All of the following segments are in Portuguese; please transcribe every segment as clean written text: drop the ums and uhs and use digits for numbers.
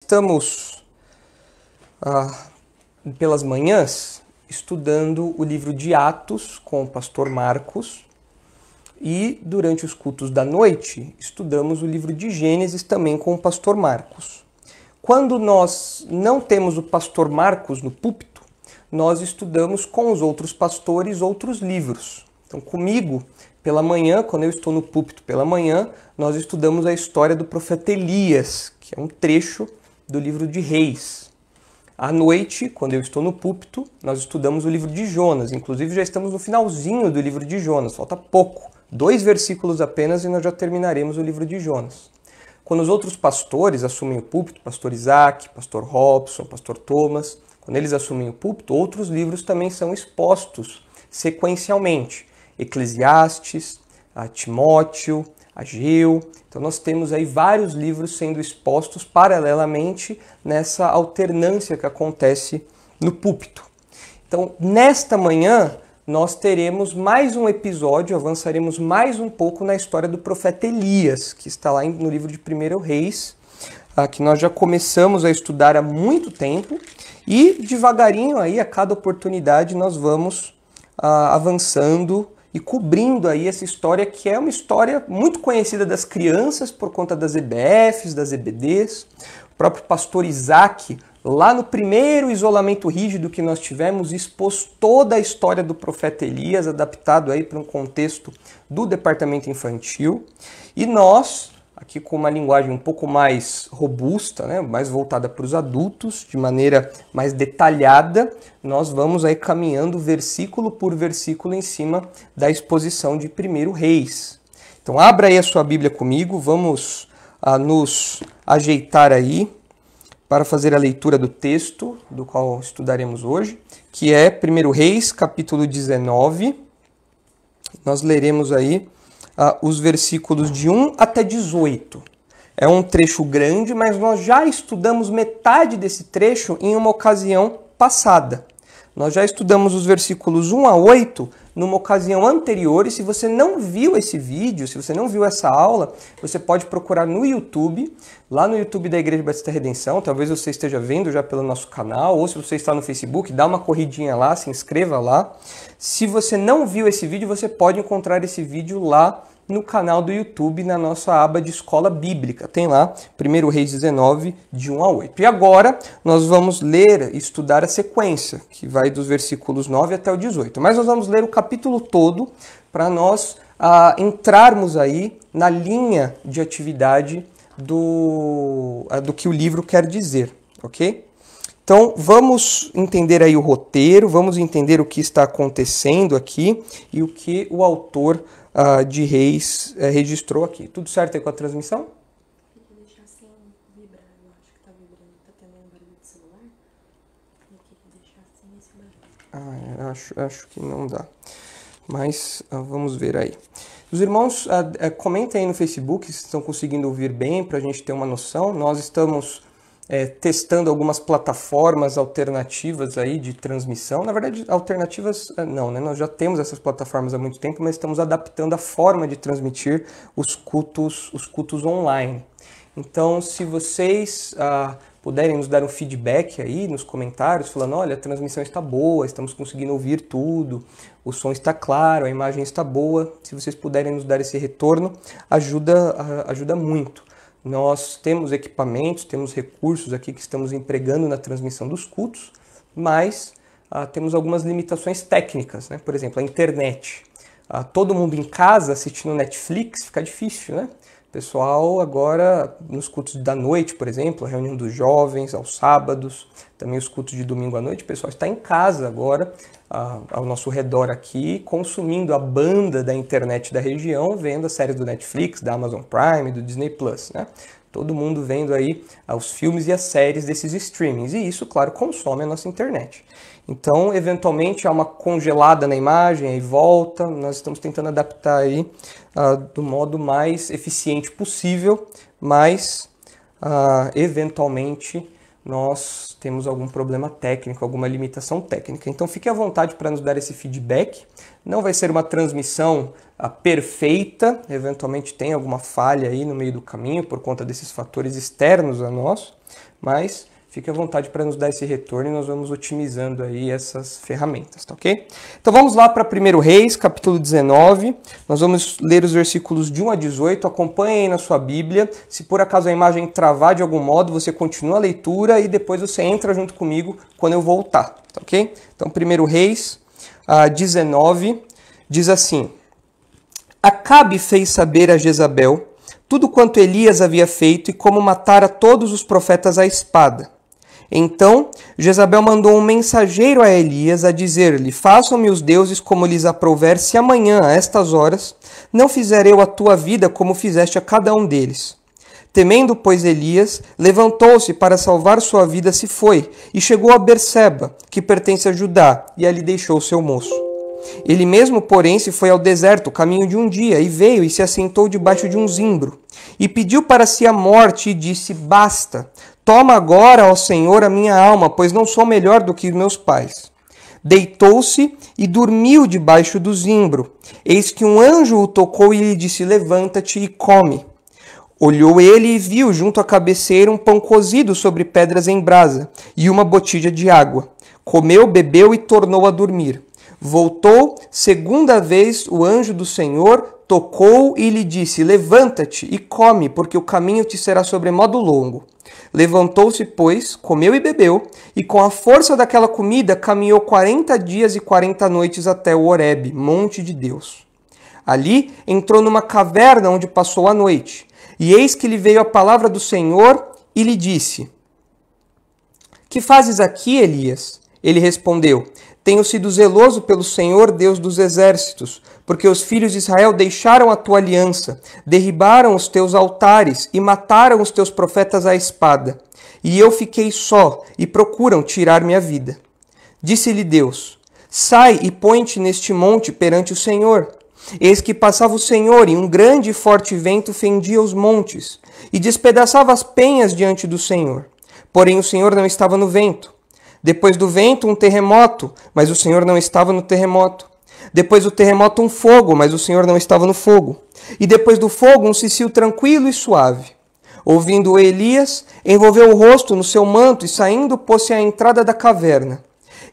Estamos pelas manhãs estudando o livro de Atos com o pastor Marcos e durante os cultos da noite estudamos o livro de Gênesis também com o pastor Marcos. Quando nós não temos o pastor Marcos no púlpito, nós estudamos com os outros pastores outros livros. Então comigo, pela manhã, quando eu estou no púlpito pela manhã, nós estudamos a história do profeta Elias, que é um trecho do livro de Reis. À noite, quando eu estou no púlpito, nós estudamos o livro de Jonas. Inclusive, já estamos no finalzinho do livro de Jonas. Falta pouco. 2 versículos apenas e nós já terminaremos o livro de Jonas. Quando os outros pastores assumem o púlpito, pastor Isaac, pastor Robson, pastor Thomas, quando eles assumem o púlpito, outros livros também são expostos sequencialmente. Eclesiastes, Timóteo, Ageu. Então nós temos aí vários livros sendo expostos paralelamente nessa alternância que acontece no púlpito. Então nesta manhã nós teremos mais um episódio, avançaremos mais um pouco na história do profeta Elias, que está lá no livro de 1 Reis, que nós já começamos a estudar há muito tempo e devagarinho aí a cada oportunidade nós vamos avançando e cobrindo aí essa história que é uma história muito conhecida das crianças por conta das EBFs, das EBDs. O próprio pastor Isaac, lá no primeiro isolamento rígido que nós tivemos, expôs toda a história do profeta Elias, adaptado aí para um contexto do departamento infantil. E nós, aqui com uma linguagem um pouco mais robusta, né, mais voltada para os adultos, de maneira mais detalhada, nós vamos aí caminhando versículo por versículo em cima da exposição de 1 Reis. Então abra aí a sua Bíblia comigo, vamos nos ajeitar aí para fazer a leitura do texto do qual estudaremos hoje, que é 1 Reis, capítulo 19. Nós leremos aí os versículos de 1 até 18. É um trecho grande, mas nós já estudamos metade desse trecho em uma ocasião passada. Nós já estudamos os versículos 1 a 8 numa ocasião anterior, e se você não viu esse vídeo, se você não viu essa aula, você pode procurar no YouTube, lá no YouTube da Igreja Batista Redenção, talvez você esteja vendo já pelo nosso canal, ou se você está no Facebook, dá uma corridinha lá, se inscreva lá. Se você não viu esse vídeo, você pode encontrar esse vídeo lá no canal do YouTube, na nossa aba de Escola Bíblica. Tem lá 1 Reis 19, de 1 a 8. E agora nós vamos ler e estudar a sequência, que vai dos versículos 9 até o 18. Mas nós vamos ler o capítulo todo para nós entrarmos aí na linha de atividade do que o livro quer dizer, ok? Então vamos entender aí o roteiro, vamos entender o que está acontecendo aqui e o que o autor de Reis registrou aqui. Tudo certo aí com a transmissão? Tem que deixar sem vibrar, eu acho que tá vibrando, tá tendo um barulho de celular. Tem que deixar sem esse barulho. Acho que não dá. Mas vamos ver aí. Os irmãos, comentem aí no Facebook se estão conseguindo ouvir bem, para a gente ter uma noção. Nós estamos testando algumas plataformas alternativas aí de transmissão. Na verdade, alternativas não, né? Nós já temos essas plataformas há muito tempo, mas estamos adaptando a forma de transmitir os cultos online. Então, se vocês puderem nos dar um feedback aí nos comentários, falando, olha, a transmissão está boa, estamos conseguindo ouvir tudo, o som está claro, a imagem está boa, se vocês puderem nos dar esse retorno, ajuda muito. Nós temos equipamentos, temos recursos aqui que estamos empregando na transmissão dos cultos, mas temos algumas limitações técnicas, né? Por exemplo, a internet. Todo mundo em casa assistindo Netflix fica difícil, né? Pessoal, agora nos cultos da noite, por exemplo, a reunião dos jovens, aos sábados, também os cultos de domingo à noite, o pessoal está em casa agora, ao nosso redor aqui, consumindo a banda da internet da região, vendo as séries do Netflix, da Amazon Prime, do Disney Plus, né? Todo mundo vendo aí os filmes e as séries desses streamings, e isso, claro, consome a nossa internet. Então, eventualmente, há uma congelada na imagem, aí volta, nós estamos tentando adaptar aí do modo mais eficiente possível, mas, eventualmente, nós temos algum problema técnico, alguma limitação técnica. Então, fique à vontade para nos dar esse feedback. Não vai ser uma transmissão perfeita, eventualmente tem alguma falha aí no meio do caminho por conta desses fatores externos a nós, mas fique à vontade para nos dar esse retorno e nós vamos otimizando aí essas ferramentas, tá ok? Então vamos lá para 1 Reis, capítulo 19. Nós vamos ler os versículos de 1 a 18. Acompanhe aí na sua Bíblia. Se por acaso a imagem travar de algum modo, você continua a leitura e depois você entra junto comigo quando eu voltar, tá ok? Então 1 Reis 19 diz assim: Acabe fez saber a Jezabel tudo quanto Elias havia feito e como matara todos os profetas à espada. Então Jezabel mandou um mensageiro a Elias a dizer-lhe: Façam-me os deuses como lhes aprouver, se amanhã, a estas horas, não fizer eu a tua vida como fizeste a cada um deles. Temendo, pois, Elias, levantou-se para salvar sua vida, se foi, e chegou a Berseba, que pertence a Judá, e ali deixou seu moço. Ele mesmo, porém, se foi ao deserto, caminho de um dia, e veio e se assentou debaixo de um zimbro, e pediu para si a morte, e disse: Basta, toma agora, ó Senhor, a minha alma, pois não sou melhor do que meus pais. Deitou-se e dormiu debaixo do zimbro. Eis que um anjo o tocou e lhe disse: Levanta-te e come. Olhou ele e viu junto à cabeceira um pão cozido sobre pedras em brasa, e uma botija de água. Comeu, bebeu e tornou a dormir. Voltou, segunda vez o anjo do Senhor tocou e lhe disse: Levanta-te e come, porque o caminho te será sobremodo longo. Levantou-se, pois, comeu e bebeu, e com a força daquela comida caminhou 40 dias e 40 noites até o Horebe, monte de Deus. Ali entrou numa caverna onde passou a noite, e eis que lhe veio a palavra do Senhor e lhe disse: Que fazes aqui, Elias? Ele respondeu: Tenho sido zeloso pelo Senhor, Deus dos exércitos, porque os filhos de Israel deixaram a tua aliança, derribaram os teus altares e mataram os teus profetas à espada. E eu fiquei só, e procuram tirar minha vida. Disse-lhe Deus: Sai e põe-te neste monte perante o Senhor. Eis que passava o Senhor, e um grande e forte vento fendia os montes, e despedaçava as penhas diante do Senhor. Porém o Senhor não estava no vento. Depois do vento, um terremoto, mas o Senhor não estava no terremoto. Depois do terremoto, um fogo, mas o Senhor não estava no fogo. E depois do fogo, um cicio tranquilo e suave. Ouvindo Elias, envolveu o rosto no seu manto e, saindo, pôs-se à entrada da caverna.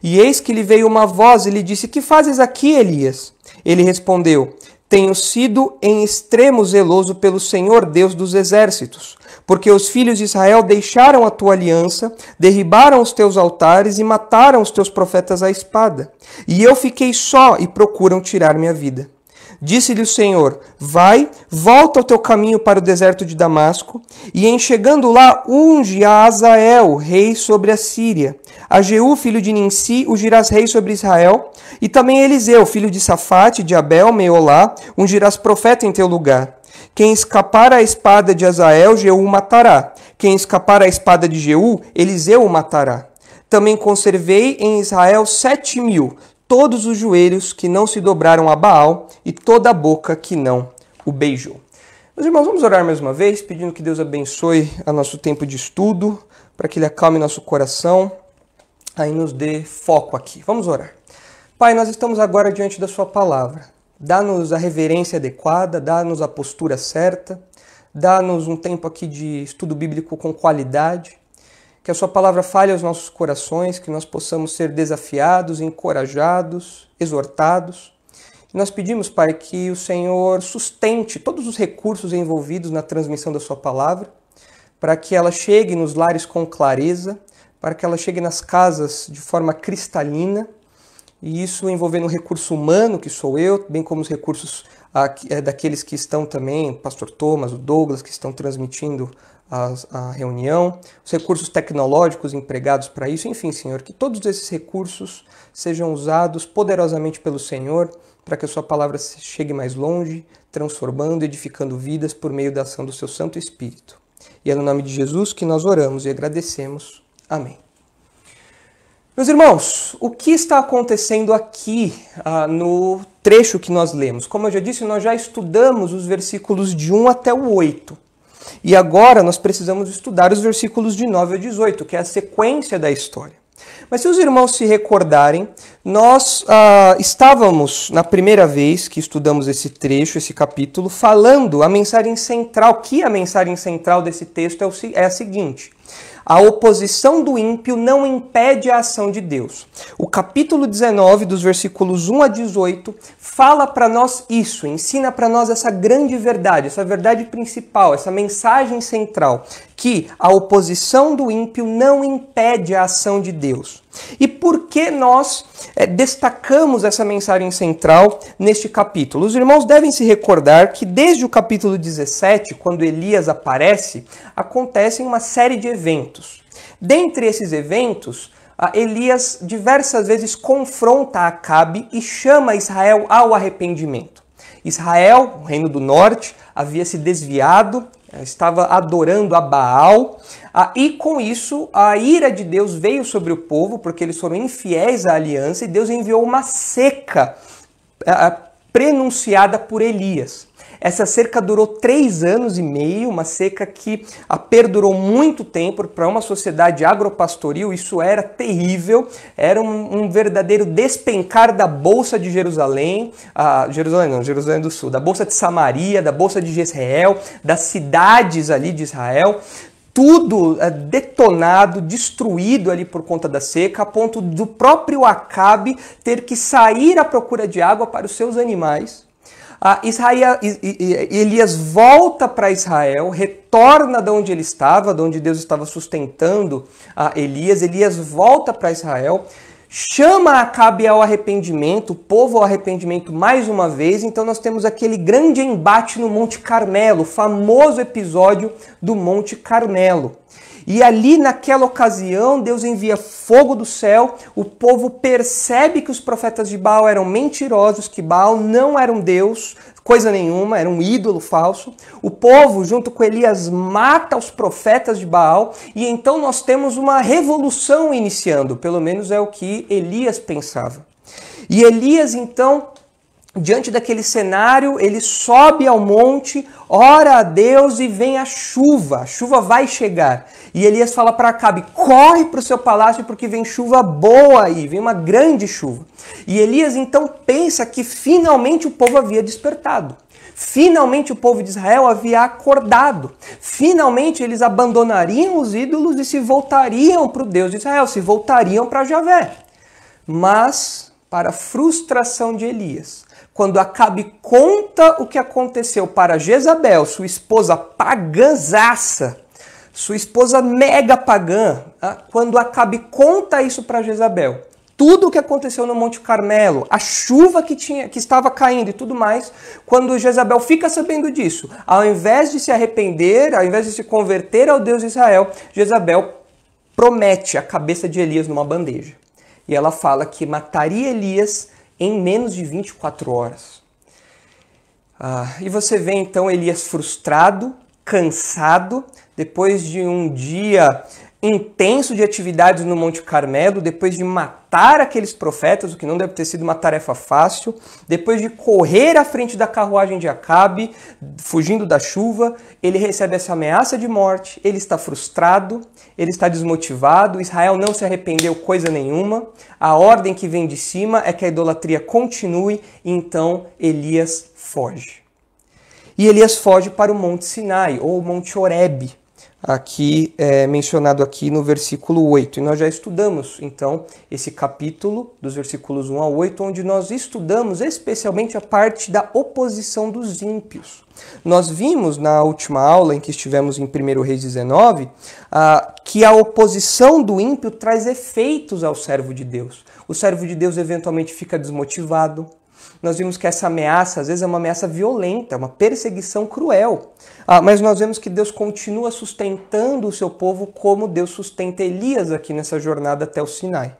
E eis que lhe veio uma voz e lhe disse: Que fazes aqui, Elias? Ele respondeu: Tenho sido em extremo zeloso pelo Senhor, Deus dos exércitos, porque os filhos de Israel deixaram a tua aliança, derribaram os teus altares e mataram os teus profetas à espada. E eu fiquei só e procuram tirar minha vida. Disse-lhe o Senhor: Vai, volta ao teu caminho para o deserto de Damasco, e em chegando lá, unge a Azael, rei sobre a Síria. A Jeú, filho de Ninsi, ungirás rei sobre Israel, e também Eliseu, filho de Safate, de Abel, Meolá, ungirás profeta em teu lugar. Quem escapar à espada de Azael, Jeú o matará. Quem escapar à espada de Jeú, Eliseu o matará. Também conservei em Israel 7.000, todos os joelhos que não se dobraram a Baal e toda a boca que não o beijou. Meus irmãos, vamos orar mais uma vez, pedindo que Deus abençoe o nosso tempo de estudo, para que Ele acalme nosso coração, aí nos dê foco aqui. Vamos orar. Pai, nós estamos agora diante da Sua palavra. Dá-nos a reverência adequada, dá-nos a postura certa, dá-nos um tempo aqui de estudo bíblico com qualidade, que a Sua palavra fale aos nossos corações, que nós possamos ser desafiados, encorajados, exortados. E nós pedimos, Pai, que o Senhor sustente todos os recursos envolvidos na transmissão da Sua palavra, para que ela chegue nos lares com clareza, para que ela chegue nas casas de forma cristalina, e isso envolvendo o recurso humano, que sou eu, bem como os recursos daqueles que estão também, o pastor Thomas, o Douglas, que estão transmitindo a reunião, os recursos tecnológicos empregados para isso, enfim, Senhor, que todos esses recursos sejam usados poderosamente pelo Senhor, para que a Sua palavra chegue mais longe, transformando, edificando vidas por meio da ação do Seu Santo Espírito. E é no nome de Jesus que nós oramos e agradecemos. Amém. Meus irmãos, o que está acontecendo aqui no trecho que nós lemos? Como eu já disse, nós já estudamos os versículos de 1 até o 8. E agora nós precisamos estudar os versículos de 9 a 18, que é a sequência da história. Mas se os irmãos se recordarem, nós estávamos, na primeira vez que estudamos esse trecho, esse capítulo, falando a mensagem central, que a mensagem central desse texto é a seguinte: A oposição do ímpio não impede a ação de Deus. O capítulo 19, dos versículos 1 a 18, fala para nós isso, ensina para nós essa grande verdade, essa verdade principal, essa mensagem central, que a oposição do ímpio não impede a ação de Deus. E por que nós destacamos essa mensagem central neste capítulo? Os irmãos devem se recordar que desde o capítulo 17, quando Elias aparece, acontecem uma série de eventos. Dentre esses eventos, Elias diversas vezes confronta Acabe e chama Israel ao arrependimento. Israel, o reino do norte, havia se desviado, estava adorando a Baal, e com isso a ira de Deus veio sobre o povo, porque eles foram infiéis à aliança, e Deus enviou uma seca prenunciada por Elias. Essa seca durou 3 anos e meio, uma seca que perdurou muito tempo para uma sociedade agropastoril. Isso era terrível, era um verdadeiro despencar da Bolsa de Jerusalém, Jerusalém do Sul, da Bolsa de Samaria, da Bolsa de Jezreel, das cidades ali de Israel. Tudo detonado, destruído ali por conta da seca, a ponto do próprio Acabe ter que sair à procura de água para os seus animais. Elias volta para Israel, retorna de onde ele estava, de onde Deus estava sustentando Elias. Elias volta para Israel, chama Acabe ao arrependimento, o povo ao arrependimento mais uma vez. Então nós temos aquele grande embate no Monte Carmelo, o famoso episódio do Monte Carmelo. E ali, naquela ocasião, Deus envia fogo do céu, o povo percebe que os profetas de Baal eram mentirosos, que Baal não era um Deus, coisa nenhuma, era um ídolo falso. O povo, junto com Elias, mata os profetas de Baal, e então nós temos uma revolução iniciando, pelo menos é o que Elias pensava. E Elias, então, diante daquele cenário, ele sobe ao monte, ora a Deus e vem a chuva vai chegar. E Elias fala para Acabe, corre para o seu palácio porque vem chuva boa aí, vem uma grande chuva. E Elias então pensa que finalmente o povo havia despertado. Finalmente o povo de Israel havia acordado. Finalmente eles abandonariam os ídolos e se voltariam para o Deus de Israel, se voltariam para Javé. Mas, para a frustração de Elias, quando Acabe conta o que aconteceu para Jezabel, sua esposa pagãzaça, sua esposa mega pagã, quando Acabe conta isso para Jezabel, tudo o que aconteceu no Monte Carmelo, a chuva que estava caindo e tudo mais, quando Jezabel fica sabendo disso, ao invés de se arrepender, ao invés de se converter ao Deus de Israel, Jezabel promete a cabeça de Elias numa bandeja. E ela fala que mataria Elias em menos de 24 horas. E você vê então Elias frustrado, cansado, depois de um dia intenso de atividades no Monte Carmelo, depois de matar aqueles profetas, o que não deve ter sido uma tarefa fácil, depois de correr à frente da carruagem de Acabe, fugindo da chuva, ele recebe essa ameaça de morte, ele está frustrado, ele está desmotivado, Israel não se arrependeu coisa nenhuma, a ordem que vem de cima é que a idolatria continue, e então Elias foge. E Elias foge para o Monte Sinai, ou Monte Horebe, aqui mencionado aqui no versículo 8. E nós já estudamos, então, esse capítulo, dos versículos 1 a 8, onde nós estudamos especialmente a parte da oposição dos ímpios. Nós vimos na última aula, em que estivemos em 1 Reis 19, que a oposição do ímpio traz efeitos ao servo de Deus. O servo de Deus eventualmente fica desmotivado. Nós vimos que essa ameaça, às vezes, é uma ameaça violenta, uma perseguição cruel. Mas nós vemos que Deus continua sustentando o seu povo como Deus sustenta Elias aqui nessa jornada até o Sinai.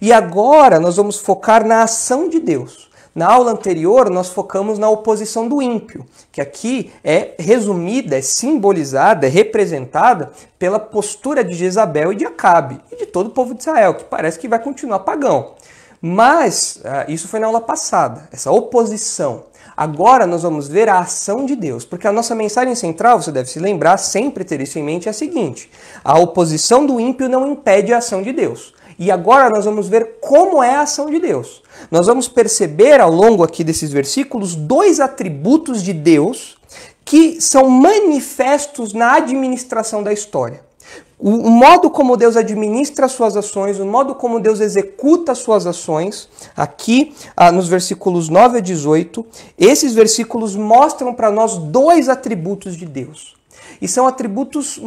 E agora nós vamos focar na ação de Deus. Na aula anterior, nós focamos na oposição do ímpio, que aqui é resumida, é simbolizada, é representada pela postura de Jezabel e de Acabe, e de todo o povo de Israel, que parece que vai continuar pagão. Mas isso foi na aula passada, essa oposição. Agora nós vamos ver a ação de Deus, porque a nossa mensagem central, você deve se lembrar, sempre ter isso em mente, é a seguinte: a oposição do ímpio não impede a ação de Deus. E agora nós vamos ver como é a ação de Deus. Nós vamos perceber ao longo aqui desses versículos 2 atributos de Deus que são manifestos na administração da história. O modo como Deus administra as suas ações, o modo como Deus executa as suas ações, aqui nos versículos 9 a 18, esses versículos mostram para nós dois atributos de Deus. E são atributos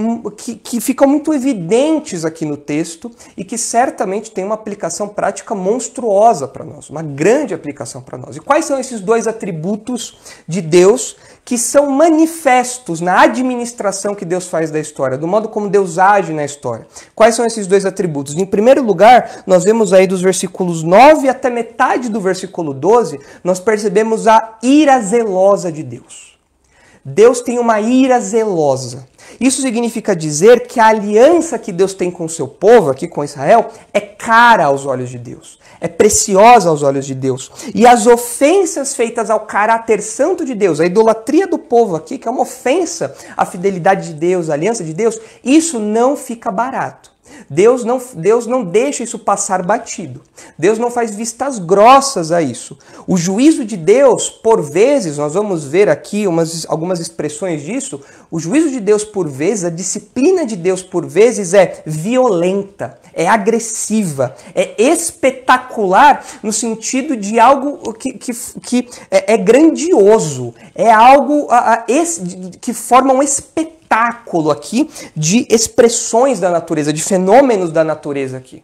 que ficam muito evidentes aqui no texto e que certamente têm uma aplicação prática monstruosa para nós, uma grande aplicação para nós. E quais são esses dois atributos de Deus que são manifestos na administração que Deus faz da história, do modo como Deus age na história? Quais são esses dois atributos? Em primeiro lugar, nós vemos aí dos versículos 9 até metade do versículo 12, nós percebemos a ira zelosa de Deus. Deus tem uma ira zelosa. Isso significa dizer que a aliança que Deus tem com o seu povo, aqui com Israel, é cara aos olhos de Deus. É preciosa aos olhos de Deus. E as ofensas feitas ao caráter santo de Deus, a idolatria do povo aqui, que é uma ofensa à fidelidade de Deus, à aliança de Deus, isso não fica barato. Deus não deixa isso passar batido. Deus não faz vistas grossas a isso. O juízo de Deus, por vezes, nós vamos ver aqui algumas expressões disso, o juízo de Deus por vezes, a disciplina de Deus por vezes é violenta, é agressiva, é espetacular no sentido de algo que é grandioso, é algo que forma um espetáculo aqui de expressões da natureza, de fenômenos da natureza aqui.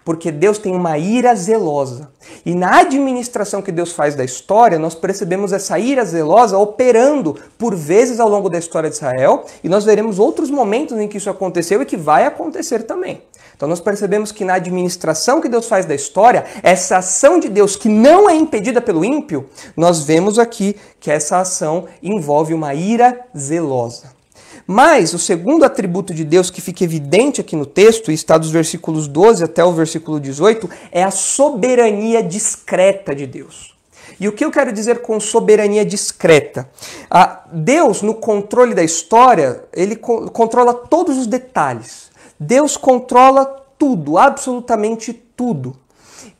Porque Deus tem uma ira zelosa. E na administração que Deus faz da história, nós percebemos essa ira zelosa operando por vezes ao longo da história de Israel, e nós veremos outros momentos em que isso aconteceu e que vai acontecer também. Então nós percebemos que na administração que Deus faz da história, essa ação de Deus que não é impedida pelo ímpio, nós vemos aqui que essa ação envolve uma ira zelosa. Mas o segundo atributo de Deus que fica evidente aqui no texto, e está dos versículos 12 até o versículo 18, é a soberania discreta de Deus. E o que eu quero dizer com soberania discreta? Deus, no controle da história, ele controla todos os detalhes. Deus controla tudo, absolutamente tudo.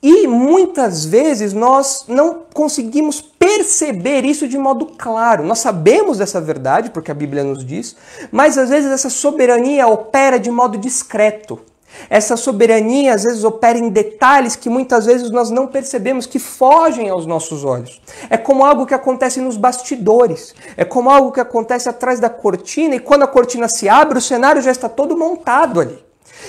E muitas vezes nós não conseguimos perceber isso de modo claro. Nós sabemos dessa verdade, porque a Bíblia nos diz, mas às vezes essa soberania opera de modo discreto. Essa soberania às vezes opera em detalhes que muitas vezes nós não percebemos, que fogem aos nossos olhos. É como algo que acontece nos bastidores. É como algo que acontece atrás da cortina, e quando a cortina se abre, o cenário já está todo montado ali.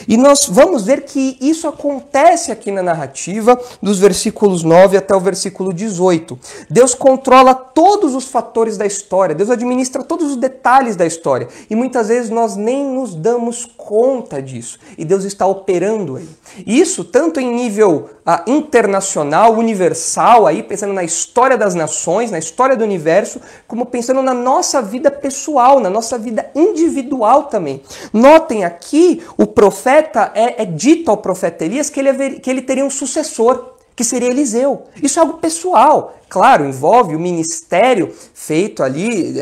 E nós vamos ver que isso acontece aqui na narrativa, dos versículos 9 até o versículo 18. Deus controla todos os fatores da história, Deus administra todos os detalhes da história. E muitas vezes nós nem nos damos conta disso. E Deus está operando aí. Isso tanto em nível internacional, universal, aí, pensando na história das nações, na história do universo, como pensando na nossa vida pessoal, na nossa vida individual também. Notem aqui, o profeta é dito ao profeta Elias que ele teria um sucessor, que seria Eliseu. Isso é algo pessoal. Claro, envolve o ministério feito ali,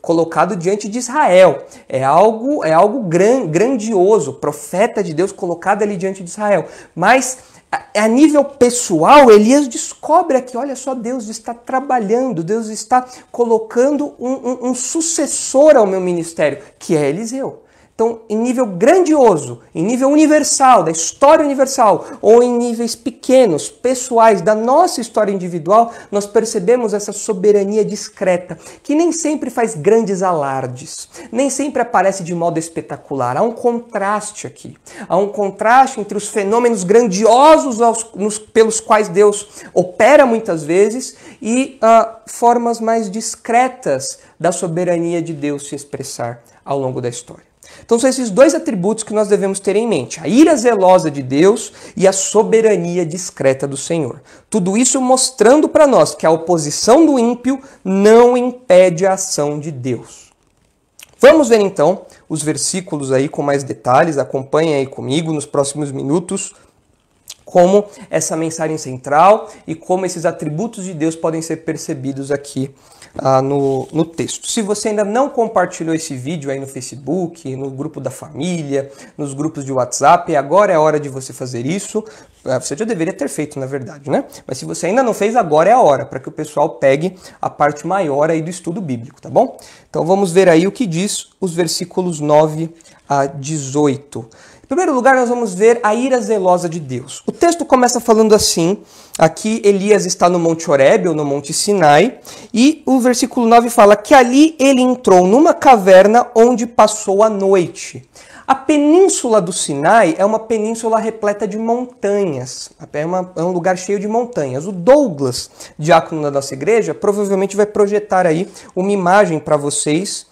colocado diante de Israel. É algo grandioso, profeta de Deus colocado ali diante de Israel. Mas a nível pessoal, Elias descobre aqui, olha só, Deus está trabalhando, Deus está colocando um sucessor ao meu ministério, que é Eliseu. Então, em nível grandioso, em nível universal, da história universal, ou em níveis pequenos, pessoais, da nossa história individual, nós percebemos essa soberania discreta, que nem sempre faz grandes alardes, nem sempre aparece de modo espetacular. Há um contraste aqui. Há um contraste entre os fenômenos grandiosos pelos quais Deus opera muitas vezes e formas mais discretas da soberania de Deus se expressar ao longo da história. Então são esses dois atributos que nós devemos ter em mente, a ira zelosa de Deus e a soberania discreta do Senhor. Tudo isso mostrando para nós que a oposição do ímpio não impede a ação de Deus. Vamos ver então os versículos aí com mais detalhes, acompanhem aí comigo nos próximos minutos como essa mensagem central e como esses atributos de Deus podem ser percebidos aqui no texto. Se você ainda não compartilhou esse vídeo aí no Facebook, no grupo da família, nos grupos de WhatsApp, agora é a hora de você fazer isso. Você já deveria ter feito, na verdade, né? Mas se você ainda não fez, agora é a hora, para que o pessoal pegue a parte maior aí do estudo bíblico, tá bom? Então vamos ver aí o que diz os versículos 9 a 18. Em primeiro lugar, nós vamos ver a ira zelosa de Deus. O texto começa falando assim, aqui Elias está no Monte Horebe, ou no Monte Sinai, e o versículo 9 fala que ali ele entrou numa caverna onde passou a noite. A península do Sinai é uma península repleta de montanhas, é um lugar cheio de montanhas. O Douglas, diácono da nossa igreja, provavelmente vai projetar aí uma imagem para vocês,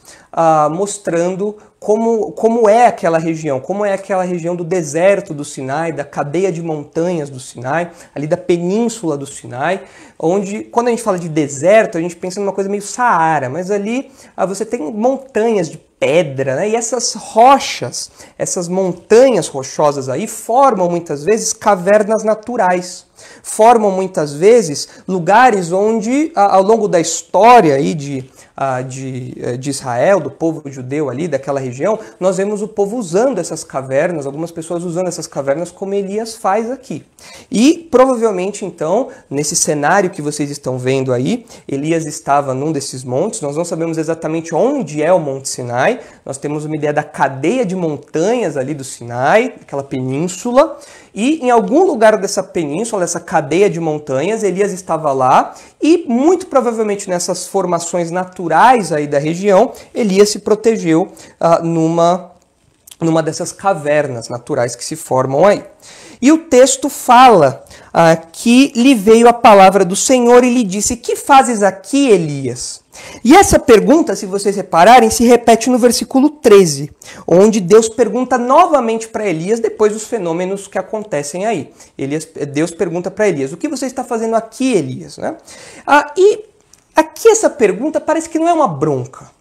mostrando como é aquela região do deserto do Sinai, da cadeia de montanhas do Sinai, ali da península do Sinai, onde, quando a gente fala de deserto, a gente pensa numa coisa meio Saara, mas ali você tem montanhas de pedra, né? E essas rochas, essas montanhas rochosas aí, formam muitas vezes cavernas naturais, formam muitas vezes lugares onde, ao longo da história aí de Israel, do povo judeu ali, daquela região, nós vemos o povo usando essas cavernas, algumas pessoas usando essas cavernas como Elias faz aqui. E provavelmente então, nesse cenário que vocês estão vendo aí, Elias estava num desses montes, nós não sabemos exatamente onde é o Monte Sinai, nós temos uma ideia da cadeia de montanhas ali do Sinai, aquela península, e em algum lugar dessa península, dessa cadeia de montanhas, Elias estava lá e muito provavelmente nessas formações naturais aí da região, Elias se protegeu numa dessas cavernas naturais que se formam aí. E o texto fala que lhe veio a palavra do Senhor e lhe disse: "Que fazes aqui, Elias?" E essa pergunta, se vocês repararem, se repete no versículo 13, onde Deus pergunta novamente para Elias, depois dos fenômenos que acontecem aí. Deus pergunta para Elias: "O que você está fazendo aqui, Elias?" Né? E aqui essa pergunta parece que não é uma bronca.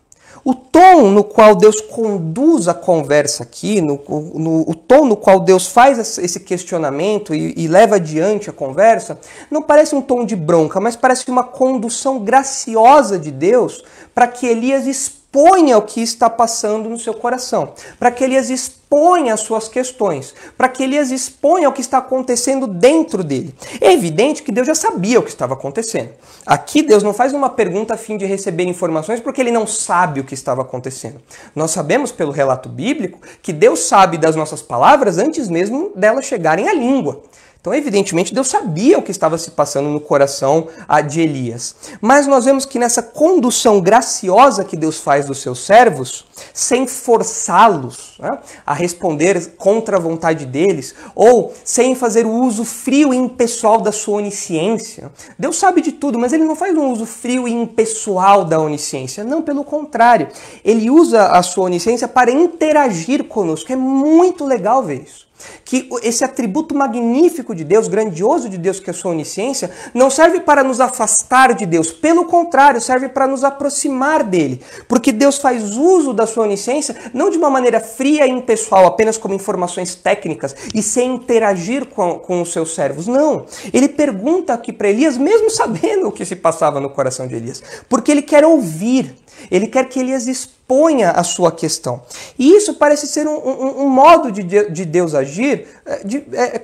O tom no qual Deus conduz a conversa aqui, o tom no qual Deus faz esse questionamento e leva adiante a conversa, não parece um tom de bronca, mas parece uma condução graciosa de Deus para que Elias exponha o que está passando no seu coração, para que Elias exponha as suas questões, para que Elias exponha o que está acontecendo dentro dele. É evidente que Deus já sabia o que estava acontecendo. Aqui Deus não faz uma pergunta a fim de receber informações porque ele não sabe o que estava acontecendo. Nós sabemos pelo relato bíblico que Deus sabe das nossas palavras antes mesmo delas chegarem à língua. Então, evidentemente, Deus sabia o que estava se passando no coração de Elias. Mas nós vemos que nessa condução graciosa que Deus faz dos seus servos, sem forçá-los, né, a responder contra a vontade deles, ou sem fazer o uso frio e impessoal da sua onisciência. Deus sabe de tudo, mas ele não faz um uso frio e impessoal da onisciência. Não, pelo contrário. Ele usa a sua onisciência para interagir conosco. É muito legal ver isso. Que esse atributo magnífico de Deus, grandioso de Deus, que é a sua onisciência, não serve para nos afastar de Deus. Pelo contrário, serve para nos aproximar dele. Porque Deus faz uso da sua onisciência não de uma maneira fria e impessoal, apenas como informações técnicas e sem interagir com os seus servos. Não. Ele pergunta aqui para Elias, mesmo sabendo o que se passava no coração de Elias. Porque ele quer ouvir. Ele quer que Elias exponha a sua questão. E isso parece ser um modo de Deus agir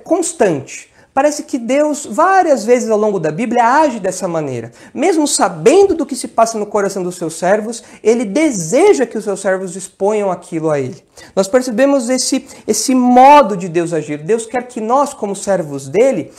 constante. Parece que Deus, várias vezes ao longo da Bíblia, age dessa maneira. Mesmo sabendo do que se passa no coração dos seus servos, ele deseja que os seus servos exponham aquilo a ele. Nós percebemos esse modo de Deus agir. Deus quer que nós, como servos dele,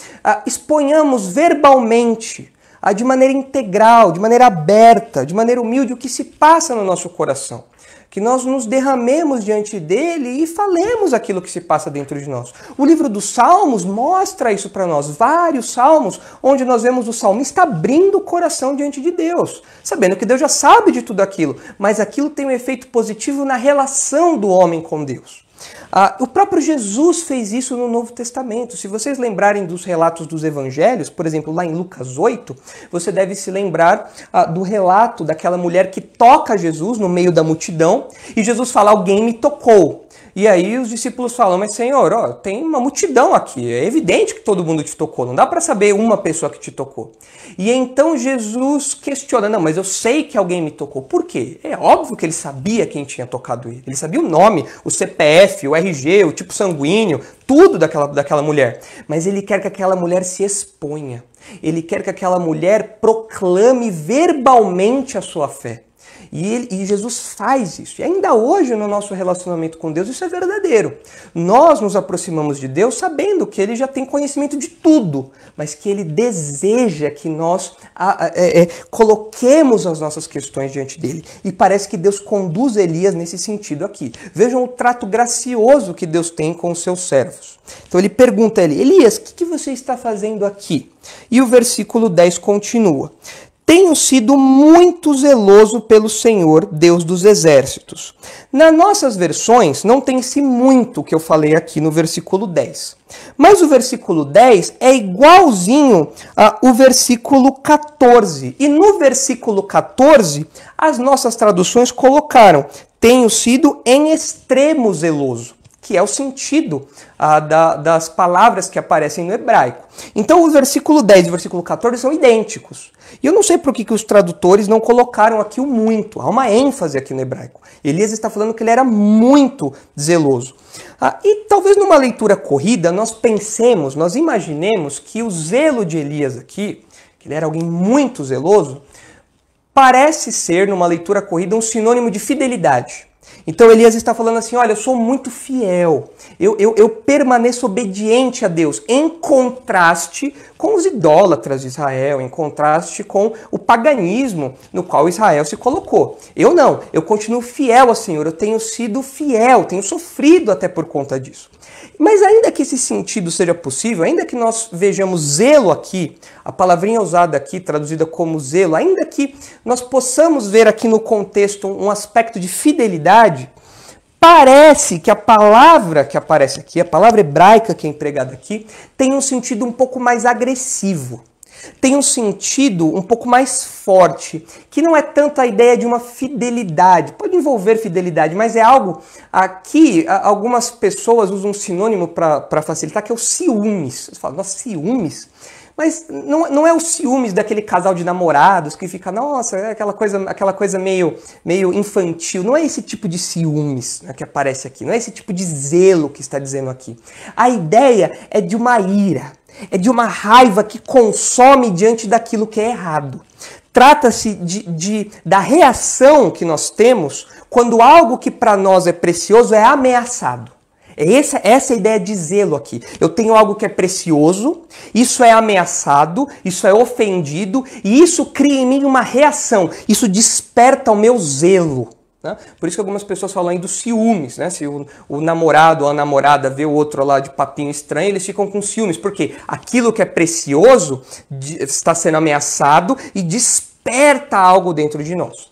exponhamos verbalmente, de maneira integral, de maneira aberta, de maneira humilde, o que se passa no nosso coração. Que nós nos derramemos diante dele e falemos aquilo que se passa dentro de nós. O livro dos Salmos mostra isso para nós. Vários salmos onde nós vemos o salmista abrindo o coração diante de Deus, sabendo que Deus já sabe de tudo aquilo, mas aquilo tem um efeito positivo na relação do homem com Deus. O próprio Jesus fez isso no Novo Testamento. Se vocês lembrarem dos relatos dos evangelhos, por exemplo, lá em Lucas 8, você deve se lembrar do relato daquela mulher que toca Jesus no meio da multidão e Jesus fala: "Alguém me tocou". E aí os discípulos falam, mas Senhor, ó, tem uma multidão aqui, é evidente que todo mundo te tocou, não dá para saber uma pessoa que te tocou. E então Jesus questiona, não, mas eu sei que alguém me tocou. Por quê? É óbvio que ele sabia quem tinha tocado ele. Ele sabia o nome, o CPF, o RG, o tipo sanguíneo, tudo daquela mulher. Mas ele quer que aquela mulher se exponha. Ele quer que aquela mulher proclame verbalmente a sua fé. E Jesus faz isso. E ainda hoje, no nosso relacionamento com Deus, isso é verdadeiro. Nós nos aproximamos de Deus sabendo que Ele já tem conhecimento de tudo, mas que Ele deseja que nós coloquemos as nossas questões diante dEle. E parece que Deus conduz Elias nesse sentido aqui. Vejam o trato gracioso que Deus tem com os seus servos. Então ele pergunta a ele, Elias, o que você está fazendo aqui? E o versículo 10 continua. Tenho sido muito zeloso pelo Senhor, Deus dos exércitos. Nas nossas versões, não tem esse muito que eu falei aqui no versículo 10. Mas o versículo 10 é igualzinho ao versículo 14. E no versículo 14, as nossas traduções colocaram, tenho sido em extremo zeloso, que é o sentido das palavras que aparecem no hebraico. Então o versículo 10 e o versículo 14 são idênticos. E eu não sei por que os tradutores não colocaram aqui o muito. Há uma ênfase aqui no hebraico. Elias está falando que ele era muito zeloso. E talvez numa leitura corrida nós pensemos, nós imaginemos que o zelo de Elias aqui, que ele era alguém muito zeloso, parece ser, numa leitura corrida, um sinônimo de fidelidade. Então Elias está falando assim, olha, eu sou muito fiel, eu permaneço obediente a Deus, em contraste com os idólatras de Israel, em contraste com o paganismo no qual Israel se colocou. Eu não, eu continuo fiel ao Senhor, eu tenho sido fiel, tenho sofrido até por conta disso. Mas ainda que esse sentido seja possível, ainda que nós vejamos zelo aqui, a palavrinha usada aqui, traduzida como zelo, ainda que nós possamos ver aqui no contexto um aspecto de fidelidade, parece que a palavra que aparece aqui, a palavra hebraica que é empregada aqui, tem um sentido um pouco mais agressivo. Tem um sentido um pouco mais forte, que não é tanto a ideia de uma fidelidade, pode envolver fidelidade, mas é algo aqui, algumas pessoas usam um sinônimo para facilitar, que é o ciúmes. Você fala, nossa, ciúmes? Mas não é o ciúmes daquele casal de namorados que fica, nossa, é aquela coisa meio infantil. Não é esse tipo de ciúmes, né, que aparece aqui, não é esse tipo de zelo que está dizendo aqui. A ideia é de uma ira. É de uma raiva que consome diante daquilo que é errado. Trata-se da reação que nós temos quando algo que para nós é precioso é ameaçado. Essa é a ideia de zelo aqui. Eu tenho algo que é precioso, isso é ameaçado, isso é ofendido, e isso cria em mim uma reação. Isso desperta o meu zelo. Por isso que algumas pessoas falam aí dos ciúmes, né? Se o namorado ou a namorada vê o outro lá de papinho estranho, eles ficam com ciúmes, porque aquilo que é precioso está sendo ameaçado e desperta algo dentro de nós.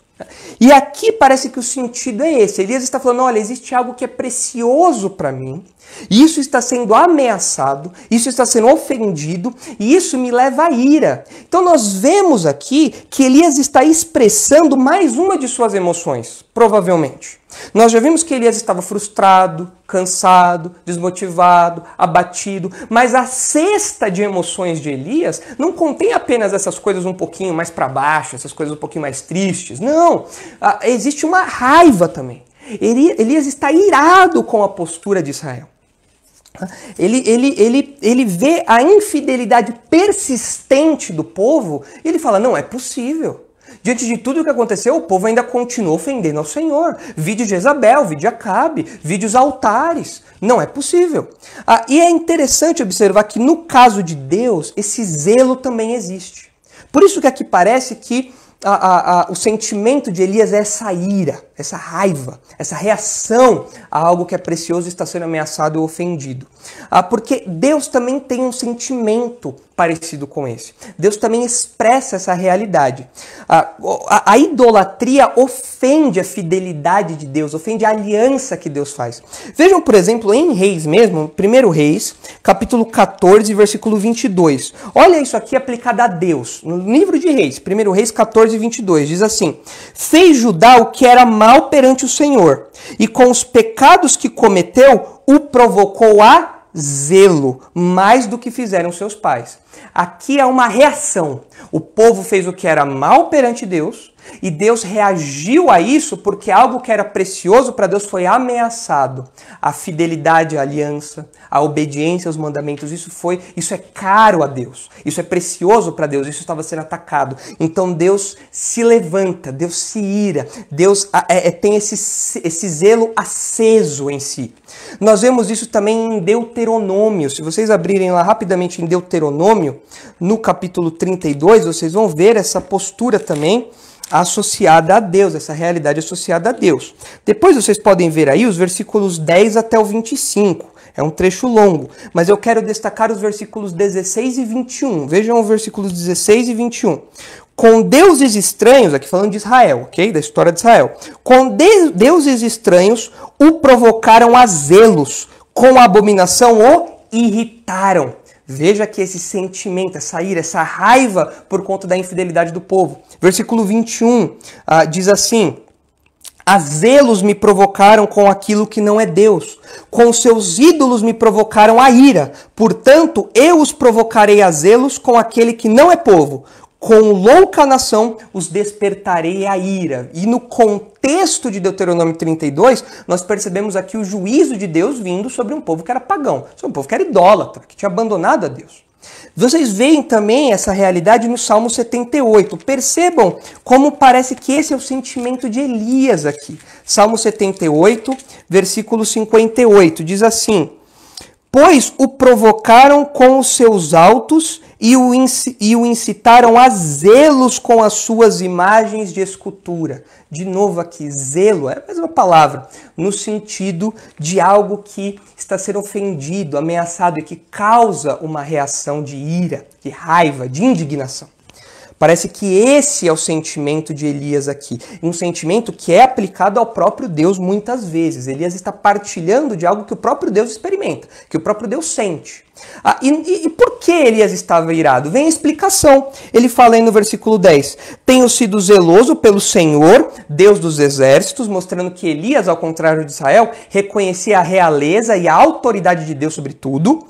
E aqui parece que o sentido é esse. Elias está falando, olha, existe algo que é precioso para mim, e isso está sendo ameaçado, isso está sendo ofendido, e isso me leva à ira. Então nós vemos aqui que Elias está expressando mais uma de suas emoções, provavelmente. Nós já vimos que Elias estava frustrado, cansado, desmotivado, abatido, mas a cesta de emoções de Elias não contém apenas essas coisas um pouquinho mais para baixo, essas coisas um pouquinho mais tristes. Não, existe uma raiva também. Elias está irado com a postura de Israel. Ele vê a infidelidade persistente do povo e ele fala, não é possível. Diante de tudo o que aconteceu, o povo ainda continua ofendendo ao Senhor. Vide Jezabel, vide Acabe, vide os altares. Não é possível. E é interessante observar que no caso de Deus, esse zelo também existe. Por isso que aqui parece que o sentimento de Elias é essa ira, essa raiva, essa reação a algo que é precioso e está sendo ameaçado ou ofendido. Porque Deus também tem um sentimento parecido com esse. Deus também expressa essa realidade. A idolatria ofende a fidelidade de Deus, ofende a aliança que Deus faz. Vejam, por exemplo, em Reis mesmo, 1 Reis, capítulo 14, versículo 22. Olha isso aqui aplicado a Deus. No livro de Reis, 1 Reis 14, 22, diz assim: fez Judá o que era mal perante o Senhor, e com os pecados que cometeu, o provocou a zelo, mais do que fizeram seus pais. Aqui é uma reação. O povo fez o que era mal perante Deus, e Deus reagiu a isso porque algo que era precioso para Deus foi ameaçado. A fidelidade à aliança, a obediência aos mandamentos, isso é caro a Deus. Isso é precioso para Deus, isso estava sendo atacado. Então Deus se levanta, Deus se ira, Deus tem esse zelo aceso em si. Nós vemos isso também em Deuteronômio. Se vocês abrirem lá rapidamente em Deuteronômio, no capítulo 32, vocês vão ver essa postura também associada a Deus, essa realidade associada a Deus. Depois vocês podem ver aí os versículos 10 até o 25. É um trecho longo, mas eu quero destacar os versículos 16 e 21. Vejam os versículos 16 e 21. Com deuses estranhos, aqui falando de Israel, ok? Da história de Israel. Com deuses estranhos o provocaram a zelos, com a abominação o irritaram. Veja que esse sentimento, essa ira, essa raiva por conta da infidelidade do povo. Versículo 21 diz assim: a zelos me provocaram com aquilo que não é Deus. Com seus ídolos me provocaram a ira. Portanto, eu os provocarei a zelos com aquele que não é povo. Com louca nação os despertarei a ira. E no contexto de Deuteronômio 32, nós percebemos aqui o juízo de Deus vindo sobre um povo que era pagão, sobre um povo que era idólatra, que tinha abandonado a Deus. Vocês veem também essa realidade no Salmo 78. Percebam como parece que esse é o sentimento de Elias aqui. Salmo 78, versículo 58, diz assim: pois o provocaram com os seus altos e o incitaram a zelos com as suas imagens de escultura. De novo aqui, zelo é a mesma palavra, no sentido de algo que está sendo ofendido, ameaçado e que causa uma reação de ira, de raiva, de indignação. Parece que esse é o sentimento de Elias aqui. Um sentimento que é aplicado ao próprio Deus muitas vezes. Elias está partilhando de algo que o próprio Deus experimenta, que o próprio Deus sente. E por que Elias estava irado? Vem a explicação. Ele fala aí no versículo 10. Tenho sido zeloso pelo Senhor, Deus dos exércitos, mostrando que Elias, ao contrário de Israel, reconhecia a realeza e a autoridade de Deus sobre tudo.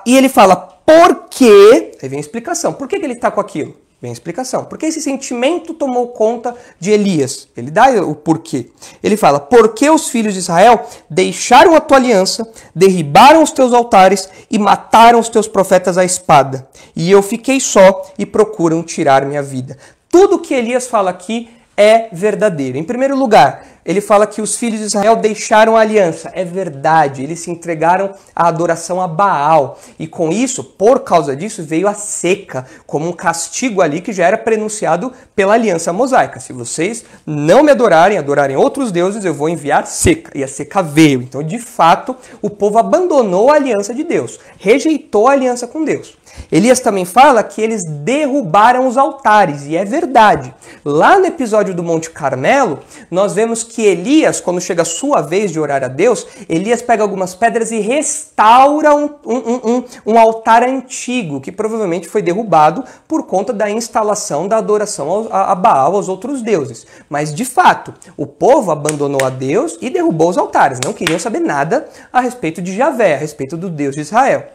E ele fala, por quê? Aí vem a explicação. Por que ele está com aquilo? Vem a explicação. Porque esse sentimento tomou conta de Elias. Ele dá o porquê. Ele fala, porque os filhos de Israel deixaram a tua aliança, derribaram os teus altares e mataram os teus profetas à espada. E eu fiquei só e procuram tirar minha vida. Tudo que Elias fala aqui é verdadeiro. Em primeiro lugar, ele fala que os filhos de Israel deixaram a aliança. É verdade, eles se entregaram à adoração a Baal. E com isso, por causa disso, veio a seca, como um castigo ali que já era prenunciado pela aliança mosaica. Se vocês não me adorarem outros deuses, eu vou enviar seca. E a seca veio. Então, de fato, o povo abandonou a aliança de Deus, rejeitou a aliança com Deus. Elias também fala que eles derrubaram os altares, e é verdade. Lá no episódio do Monte Carmelo, nós vemos que Elias, quando chega a sua vez de orar a Deus, Elias pega algumas pedras e restaura um altar antigo, que provavelmente foi derrubado por conta da instalação da adoração a Baal, aos outros deuses. Mas, de fato, o povo abandonou a Deus e derrubou os altares. Não queriam saber nada a respeito de Javé, a respeito do Deus de Israel.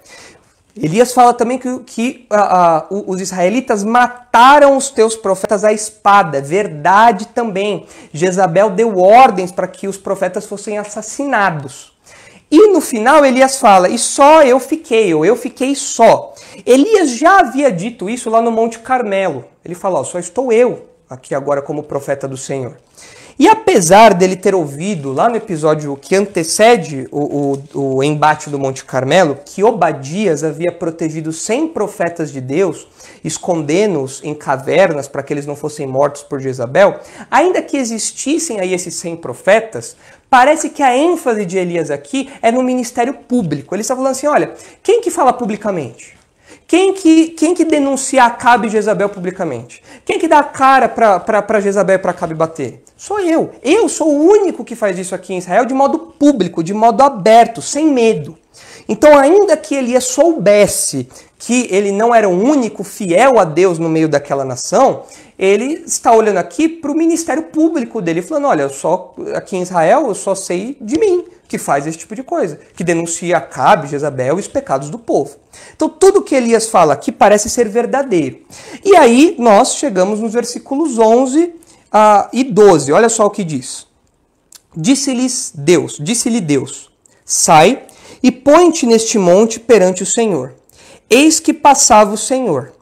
Elias fala também que os israelitas mataram os teus profetas à espada. Verdade também. Jezabel deu ordens para que os profetas fossem assassinados. E no final Elias fala, e só eu fiquei, ou eu fiquei só. Elias já havia dito isso lá no Monte Carmelo. Ele fala, só estou eu aqui agora como profeta do Senhor. E apesar dele ter ouvido lá no episódio que antecede o embate do Monte Carmelo, que Obadias havia protegido 100 profetas de Deus, escondendo-os em cavernas para que eles não fossem mortos por Jezabel, ainda que existissem aí esses 100 profetas, parece que a ênfase de Elias aqui é no ministério público. Ele está falando assim, olha, quem que fala publicamente? Quem que denuncia Acabe e Jezabel publicamente? Quem que dá a cara para Jezabel e para Acabe bater? Sou eu. Eu sou o único que faz isso aqui em Israel de modo público, de modo aberto, sem medo. Então, ainda que Elias soubesse que ele não era o único fiel a Deus no meio daquela nação, ele está olhando aqui para o ministério público dele, falando, olha, aqui em Israel eu só sei de mim, que faz esse tipo de coisa, que denuncia Acabe, Jezabel e os pecados do povo. Então tudo que Elias fala aqui parece ser verdadeiro. E aí nós chegamos nos versículos 11 e 12, olha só o que diz. Disse-lhe Deus, sai e põe-te neste monte perante o Senhor. Eis que passava o Senhor,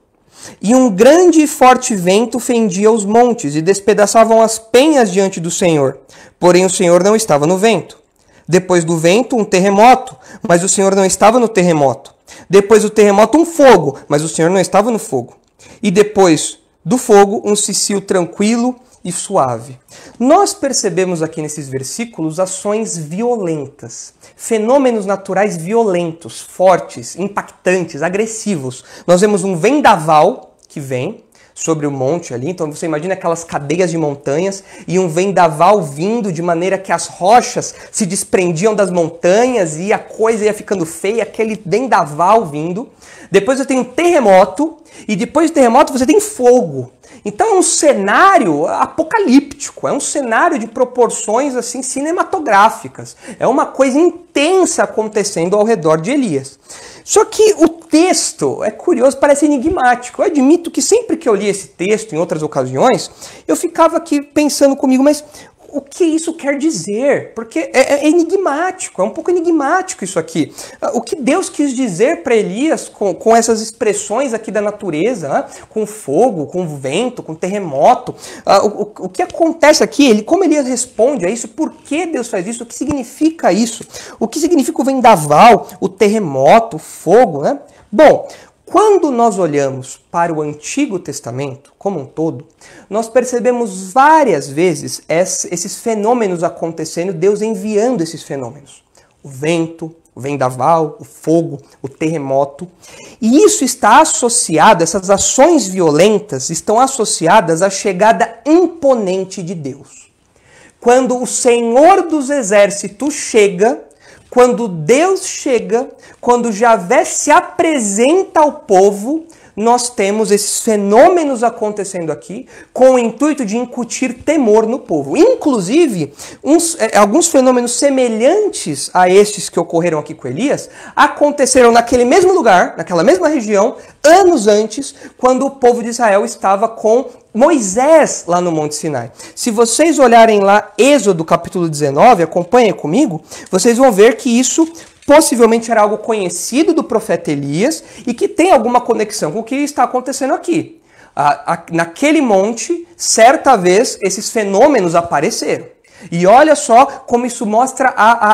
e um grande e forte vento fendia os montes e despedaçavam as penhas diante do Senhor. Porém o Senhor não estava no vento. Depois do vento, um terremoto, mas o Senhor não estava no terremoto. Depois do terremoto, um fogo, mas o Senhor não estava no fogo. E depois do fogo, um cicio tranquilo e suave. Nós percebemos aqui nesses versículos ações violentas, fenômenos naturais violentos, fortes, impactantes, agressivos. Nós vemos um vendaval que vem sobre o monte ali, então você imagina aquelas cadeias de montanhas e um vendaval vindo de maneira que as rochas se desprendiam das montanhas e a coisa ia ficando feia, aquele vendaval vindo. Depois você tem um terremoto e depois do terremoto você tem fogo. Então é um cenário apocalíptico, é um cenário de proporções assim cinematográficas. É uma coisa intensa acontecendo ao redor de Elias. Só que o texto é curioso, parece enigmático. Eu admito que sempre que eu li esse texto em outras ocasiões, eu ficava aqui pensando comigo, mas o que isso quer dizer? Porque é enigmático, é um pouco enigmático isso aqui. O que Deus quis dizer para Elias com essas expressões aqui da natureza, né? Com fogo, com vento, com terremoto. O que acontece aqui, como Elias responde a isso? Por que Deus faz isso? O que significa isso? O que significa o vendaval, o terremoto, o fogo, né? Bom, quando nós olhamos para o Antigo Testamento como um todo, nós percebemos várias vezes esses fenômenos acontecendo, Deus enviando esses fenômenos. O vento, o vendaval, o fogo, o terremoto. E isso está associado, essas ações violentas estão associadas à chegada imponente de Deus. Quando o Senhor dos Exércitos chega, quando Deus chega, quando Javé se apresenta ao povo, nós temos esses fenômenos acontecendo aqui com o intuito de incutir temor no povo. Inclusive, alguns fenômenos semelhantes a estes que ocorreram aqui com Elias aconteceram naquele mesmo lugar, naquela mesma região, anos antes, quando o povo de Israel estava com Moisés lá no Monte Sinai. Se vocês olharem lá Êxodo capítulo 19, acompanhem comigo, vocês vão ver que isso possivelmente era algo conhecido do profeta Elias e que tem alguma conexão com o que está acontecendo aqui. Naquele monte, certa vez, esses fenômenos apareceram. E olha só como isso mostra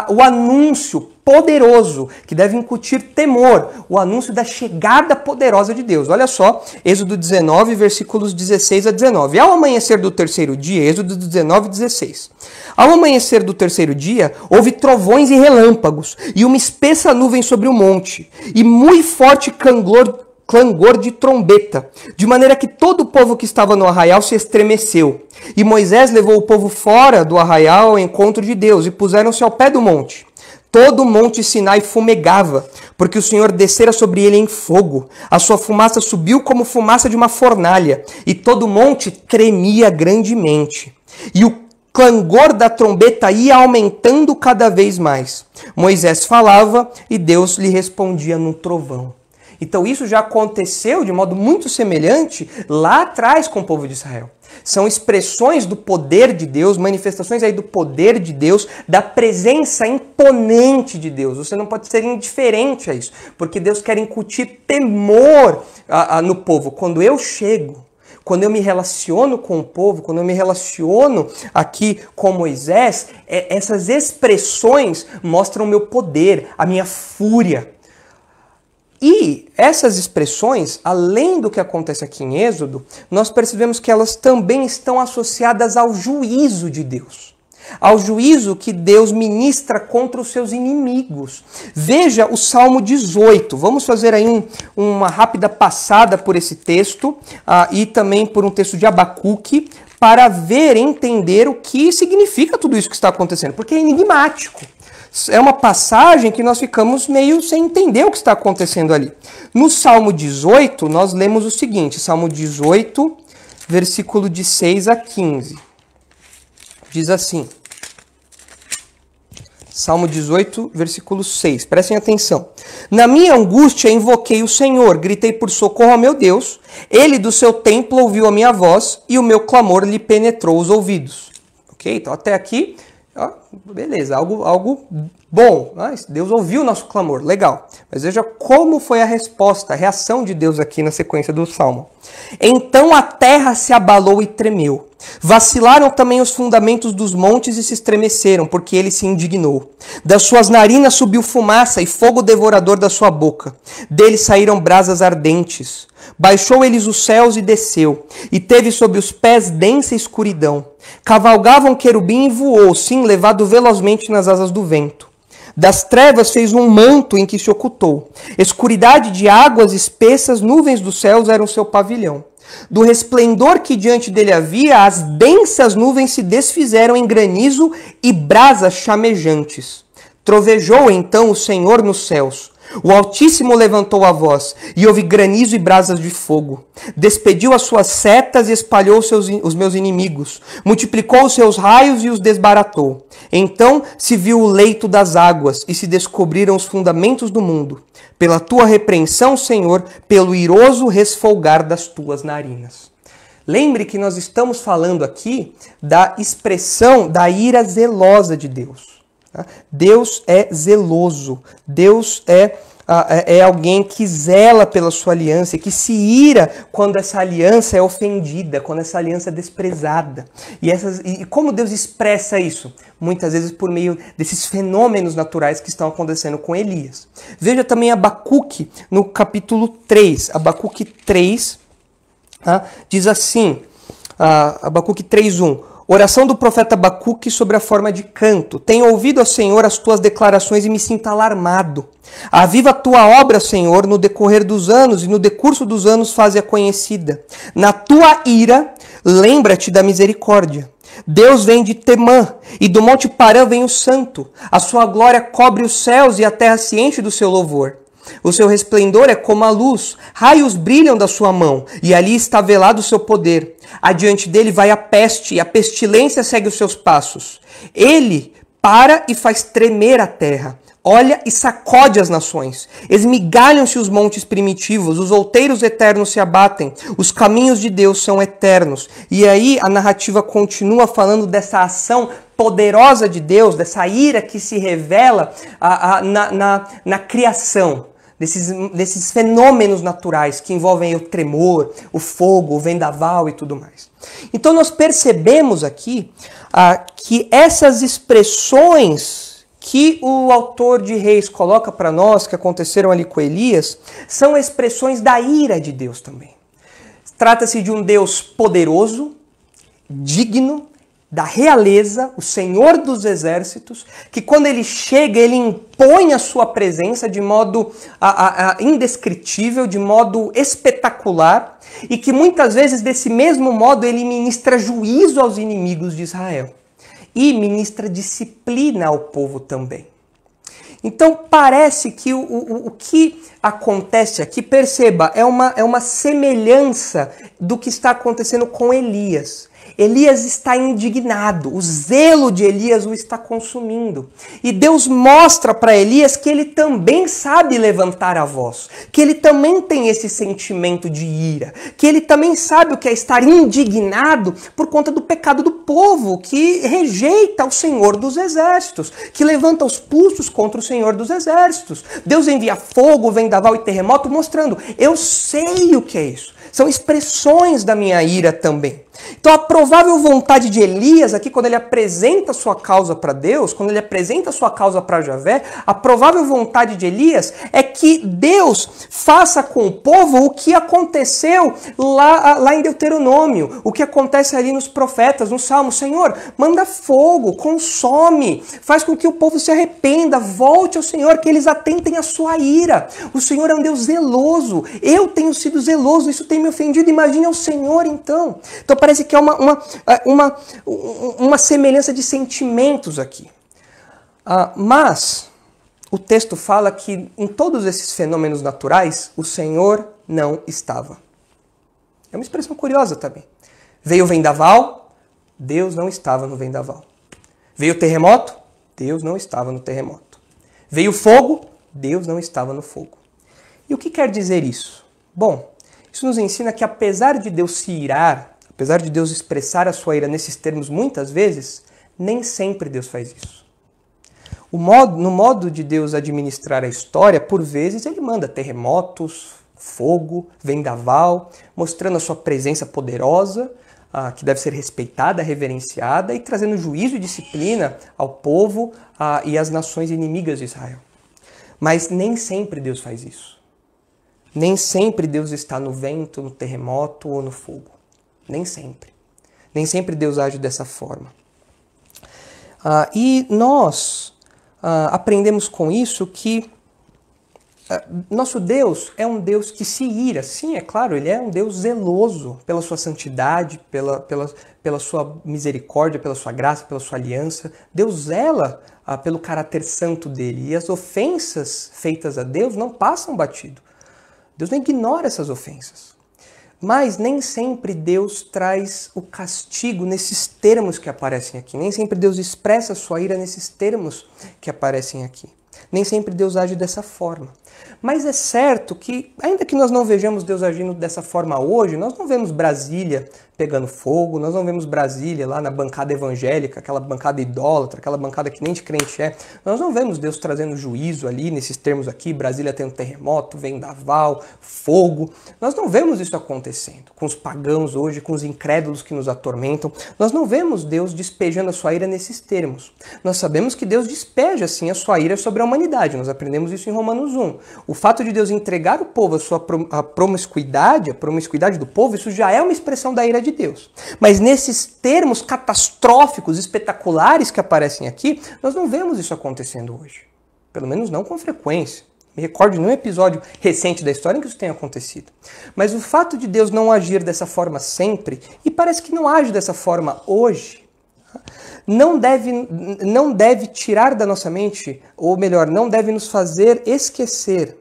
o anúncio poderoso, que deve incutir temor, o anúncio da chegada poderosa de Deus. Olha só, Êxodo 19, versículos 16 a 19. Ao amanhecer do terceiro dia, Êxodo 19, 16. Ao amanhecer do terceiro dia, houve trovões e relâmpagos, e uma espessa nuvem sobre o monte, e muito forte clangor de trombeta, de maneira que todo o povo que estava no arraial se estremeceu. E Moisés levou o povo fora do arraial ao encontro de Deus, e puseram-se ao pé do monte. Todo o monte Sinai fumegava, porque o Senhor descera sobre ele em fogo. A sua fumaça subiu como fumaça de uma fornalha, e todo o monte tremia grandemente. E o clangor da trombeta ia aumentando cada vez mais. Moisés falava e Deus lhe respondia num trovão. Então isso já aconteceu de modo muito semelhante lá atrás com o povo de Israel. São expressões do poder de Deus, manifestações aí do poder de Deus, da presença imponente de Deus. Você não pode ser indiferente a isso, porque Deus quer incutir temor no povo. Quando eu chego, quando eu me relaciono com o povo, quando eu me relaciono aqui com Moisés, essas expressões mostram o meu poder, a minha fúria. E essas expressões, além do que acontece aqui em Êxodo, nós percebemos que elas também estão associadas ao juízo de Deus. Ao juízo que Deus ministra contra os seus inimigos. Veja o Salmo 18. Vamos fazer aí uma rápida passada por esse texto e também por um texto de Abacuque para ver e entender o que significa tudo isso que está acontecendo, porque é enigmático. é uma passagem que nós ficamos meio sem entender o que está acontecendo ali. No Salmo 18, nós lemos o seguinte, Salmo 18, versículo de 6 a 15. Diz assim, Salmo 18, versículo 6, prestem atenção. Na minha angústia invoquei o Senhor, gritei por socorro ao meu Deus, ele do seu templo ouviu a minha voz e o meu clamor lhe penetrou os ouvidos. Ok? Então até aqui, ó, beleza, algo bom. Deus ouviu o nosso clamor, legal. Mas veja como foi a resposta, a reação de Deus aqui na sequência do Salmo. Então a terra se abalou e tremeu. Vacilaram também os fundamentos dos montes e se estremeceram, porque ele se indignou. Das suas narinas subiu fumaça e fogo devorador da sua boca. Dele saíram brasas ardentes. Baixou eles os céus e desceu, e teve sob os pés densa escuridão. Cavalgava um querubim e voou, sim, levado velozmente nas asas do vento. Das trevas fez um manto em que se ocultou. Escuridade de águas espessas, nuvens dos céus eram seu pavilhão. Do resplendor que diante dele havia, as densas nuvens se desfizeram em granizo e brasas chamejantes. Trovejou então o Senhor nos céus. O Altíssimo levantou a voz, e houve granizo e brasas de fogo. Despediu as suas setas e espalhou os meus inimigos. Multiplicou os seus raios e os desbaratou. Então se viu o leito das águas, e se descobriram os fundamentos do mundo. Pela tua repreensão, Senhor, pelo iroso resfolgar das tuas narinas. Lembre que nós estamos falando aqui da expressão da ira zelosa de Deus. Deus é zeloso, Deus é alguém que zela pela sua aliança e que se ira quando essa aliança é ofendida, quando essa aliança é desprezada. E como Deus expressa isso? Muitas vezes por meio desses fenômenos naturais que estão acontecendo com Elias. Veja também Abacuque no capítulo 3. Abacuque 3 diz assim, Abacuque 3:1. Oração do profeta Abacuque sobre a forma de canto. Tenho ouvido, ó Senhor, as tuas declarações e me sinto alarmado. Aviva a tua obra, Senhor, no decorrer dos anos, e no decurso dos anos faze-a conhecida. Na tua ira, lembra-te da misericórdia. Deus vem de Temã, e do monte Parã vem o santo. A sua glória cobre os céus e a terra se enche do seu louvor. O seu resplendor é como a luz, raios brilham da sua mão, e ali está velado o seu poder. Adiante dele vai a peste, e a pestilência segue os seus passos. Ele para e faz tremer a terra, olha e sacode as nações. Esmigalham-se os montes primitivos, os outeiros eternos se abatem, os caminhos de Deus são eternos. E aí a narrativa continua falando dessa ação poderosa de Deus, dessa ira que se revela na criação. Desses fenômenos naturais que envolvem o tremor, o fogo, o vendaval e tudo mais. Então nós percebemos aqui que essas expressões que o autor de Reis coloca para nós, que aconteceram ali com Elias, são expressões da ira de Deus também. Trata-se de um Deus poderoso, digno, da realeza, o Senhor dos exércitos, que quando ele chega, ele impõe a sua presença de modo indescritível, de modo espetacular, e que muitas vezes, desse mesmo modo, ele ministra juízo aos inimigos de Israel. E ministra disciplina ao povo também. Então parece que o que acontece aqui, perceba, é uma semelhança do que está acontecendo com Elias. Elias está indignado, o zelo de Elias o está consumindo. E Deus mostra para Elias que ele também sabe levantar a voz, que ele também tem esse sentimento de ira, que ele também sabe o que é estar indignado por conta do pecado do povo, que rejeita o Senhor dos exércitos, que levanta os pulsos contra o Senhor dos exércitos. Deus envia fogo, vendaval e terremoto, mostrando, eu sei o que é isso. São expressões da minha ira também. Então a provável vontade de Elias aqui, quando ele apresenta sua causa para Deus, quando ele apresenta sua causa para Javé, a provável vontade de Elias é que Deus faça com o povo o que aconteceu lá em Deuteronômio, o que acontece ali nos profetas, no Salmo. Senhor, manda fogo, consome, faz com que o povo se arrependa, volte ao Senhor, que eles atentem à sua ira. O Senhor é um Deus zeloso, eu tenho sido zeloso, isso tem me ofendido, imagine ao Senhor então. Então parece que é uma semelhança de sentimentos aqui. Mas o texto fala que em todos esses fenômenos naturais, o Senhor não estava. É uma expressão curiosa também. Veio o vendaval, Deus não estava no vendaval. Veio o terremoto, Deus não estava no terremoto. Veio o fogo, Deus não estava no fogo. E o que quer dizer isso? Bom, isso nos ensina que apesar de Deus se irar, apesar de Deus expressar a sua ira nesses termos muitas vezes, nem sempre Deus faz isso. No modo de Deus administrar a história, por vezes ele manda terremotos, fogo, vendaval, mostrando a sua presença poderosa, que deve ser respeitada, reverenciada, e trazendo juízo e disciplina ao povo e às nações inimigas de Israel. Mas nem sempre Deus faz isso. Nem sempre Deus está no vento, no terremoto ou no fogo. Nem sempre. Nem sempre Deus age dessa forma. E nós aprendemos com isso que nosso Deus é um Deus que se ira. Sim, é claro, ele é um Deus zeloso pela sua santidade, pela sua misericórdia, pela sua graça, pela sua aliança. Deus zela pelo caráter santo dele. E as ofensas feitas a Deus não passam batido. Deus não ignora essas ofensas. Mas nem sempre Deus traz o castigo nesses termos que aparecem aqui. Nem sempre Deus expressa a sua ira nesses termos que aparecem aqui. Nem sempre Deus age dessa forma. Mas é certo que, ainda que nós não vejamos Deus agindo dessa forma hoje, nós não vemos Brasília pegando fogo, nós não vemos Brasília lá na bancada evangélica, aquela bancada idólatra, aquela bancada que nem de crente é. Nós não vemos Deus trazendo juízo ali, nesses termos aqui, Brasília tendo terremoto, vendaval, fogo. Nós não vemos isso acontecendo com os pagãos hoje, com os incrédulos que nos atormentam. Nós não vemos Deus despejando a sua ira nesses termos. Nós sabemos que Deus despeja, sim, a sua ira sobre a humanidade. Nós aprendemos isso em Romanos 1. O fato de Deus entregar o povo a promiscuidade do povo, isso já é uma expressão da ira de Deus. Mas nesses termos catastróficos, espetaculares que aparecem aqui, nós não vemos isso acontecendo hoje. Pelo menos não com frequência. Me recordo de nenhum episódio recente da história em que isso tenha acontecido. Mas o fato de Deus não agir dessa forma sempre, e parece que não age dessa forma hoje, não deve tirar da nossa mente, ou melhor, não deve nos fazer esquecer.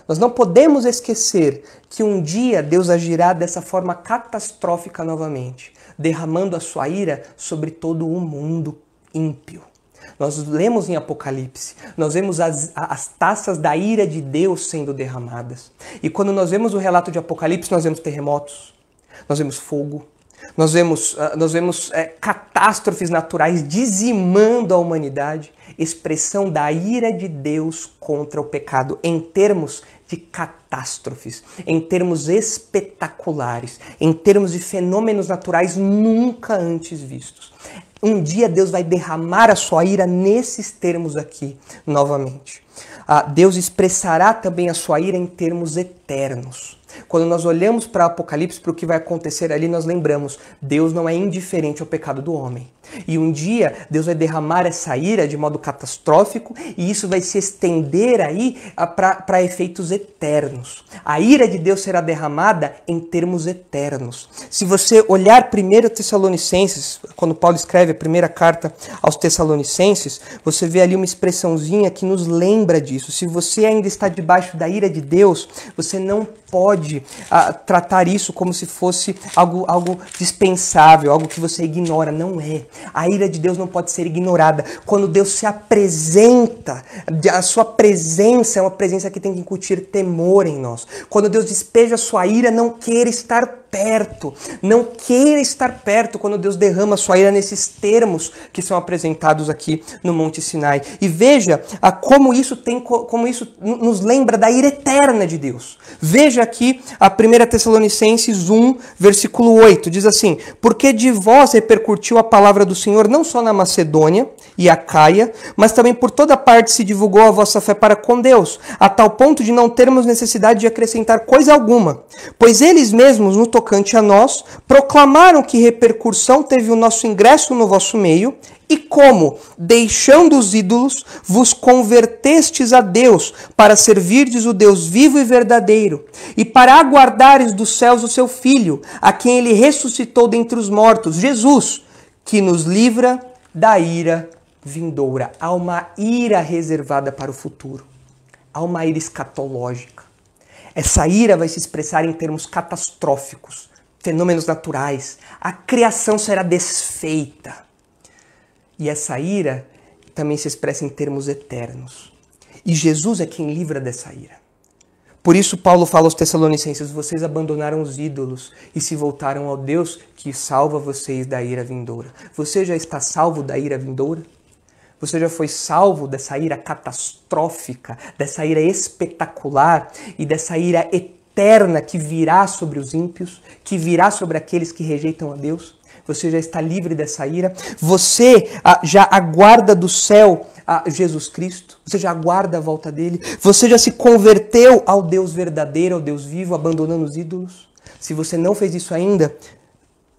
Nós não podemos esquecer que um dia Deus agirá dessa forma catastrófica novamente, derramando a sua ira sobre todo o mundo ímpio. Nós lemos em Apocalipse, nós vemos as taças da ira de Deus sendo derramadas. E quando nós vemos o relato de Apocalipse, nós vemos terremotos, nós vemos fogo, nós vemos catástrofes naturais dizimando a humanidade, expressão da ira de Deus contra o pecado, em termos de catástrofes, em termos espetaculares, em termos de fenômenos naturais nunca antes vistos. Um dia Deus vai derramar a sua ira nesses termos aqui, novamente. Deus expressará também a sua ira em termos eternos. Quando nós olhamos para Apocalipse, para o que vai acontecer ali, nós lembramos, Deus não é indiferente ao pecado do homem. E um dia, Deus vai derramar essa ira de modo catastrófico e isso vai se estender aí para efeitos eternos. A ira de Deus será derramada em termos eternos. Se você olhar 1 Tessalonicenses, quando Paulo escreve a primeira carta aos Tessalonicenses, você vê ali uma expressãozinha que nos lembra disso. Se você ainda está debaixo da ira de Deus, você não pode tratar isso como se fosse algo dispensável, algo que você ignora. Não é. A ira de Deus não pode ser ignorada. Quando Deus se apresenta, a sua presença é uma presença que tem que incutir temor em nós. Quando Deus despeja a sua ira, não queira estar perto. Não queira estar perto quando Deus derrama a sua ira nesses termos que são apresentados aqui no Monte Sinai. E veja como isso nos lembra da ira eterna de Deus. Veja aqui a 1 Tessalonicenses 1, versículo 8. Diz assim: porque de vós repercutiu a palavra do Senhor não só na Macedônia e Acaia, mas também por toda parte se divulgou a vossa fé para com Deus, a tal ponto de não termos necessidade de acrescentar coisa alguma. Pois eles mesmos, no tocante a nós, proclamaram que repercussão teve o nosso ingresso no vosso meio, e como, deixando os ídolos, vos convertestes a Deus, para servirdes o Deus vivo e verdadeiro, e para aguardares dos céus o seu Filho, a quem ele ressuscitou dentre os mortos, Jesus, que nos livra da ira vindoura, há uma ira reservada para o futuro. Há uma ira escatológica. Essa ira vai se expressar em termos catastróficos, fenômenos naturais. A criação será desfeita. E essa ira também se expressa em termos eternos. E Jesus é quem livra dessa ira. Por isso Paulo fala aos Tessalonicenses, vocês abandonaram os ídolos e se voltaram ao Deus que salva vocês da ira vindoura. Você já está salvo da ira vindoura? Você já foi salvo dessa ira catastrófica, dessa ira espetacular e dessa ira eterna que virá sobre os ímpios, que virá sobre aqueles que rejeitam a Deus? Você já está livre dessa ira? Você já aguarda do céu a Jesus Cristo? Você já aguarda a volta dele? Você já se converteu ao Deus verdadeiro, ao Deus vivo, abandonando os ídolos? Se você não fez isso ainda,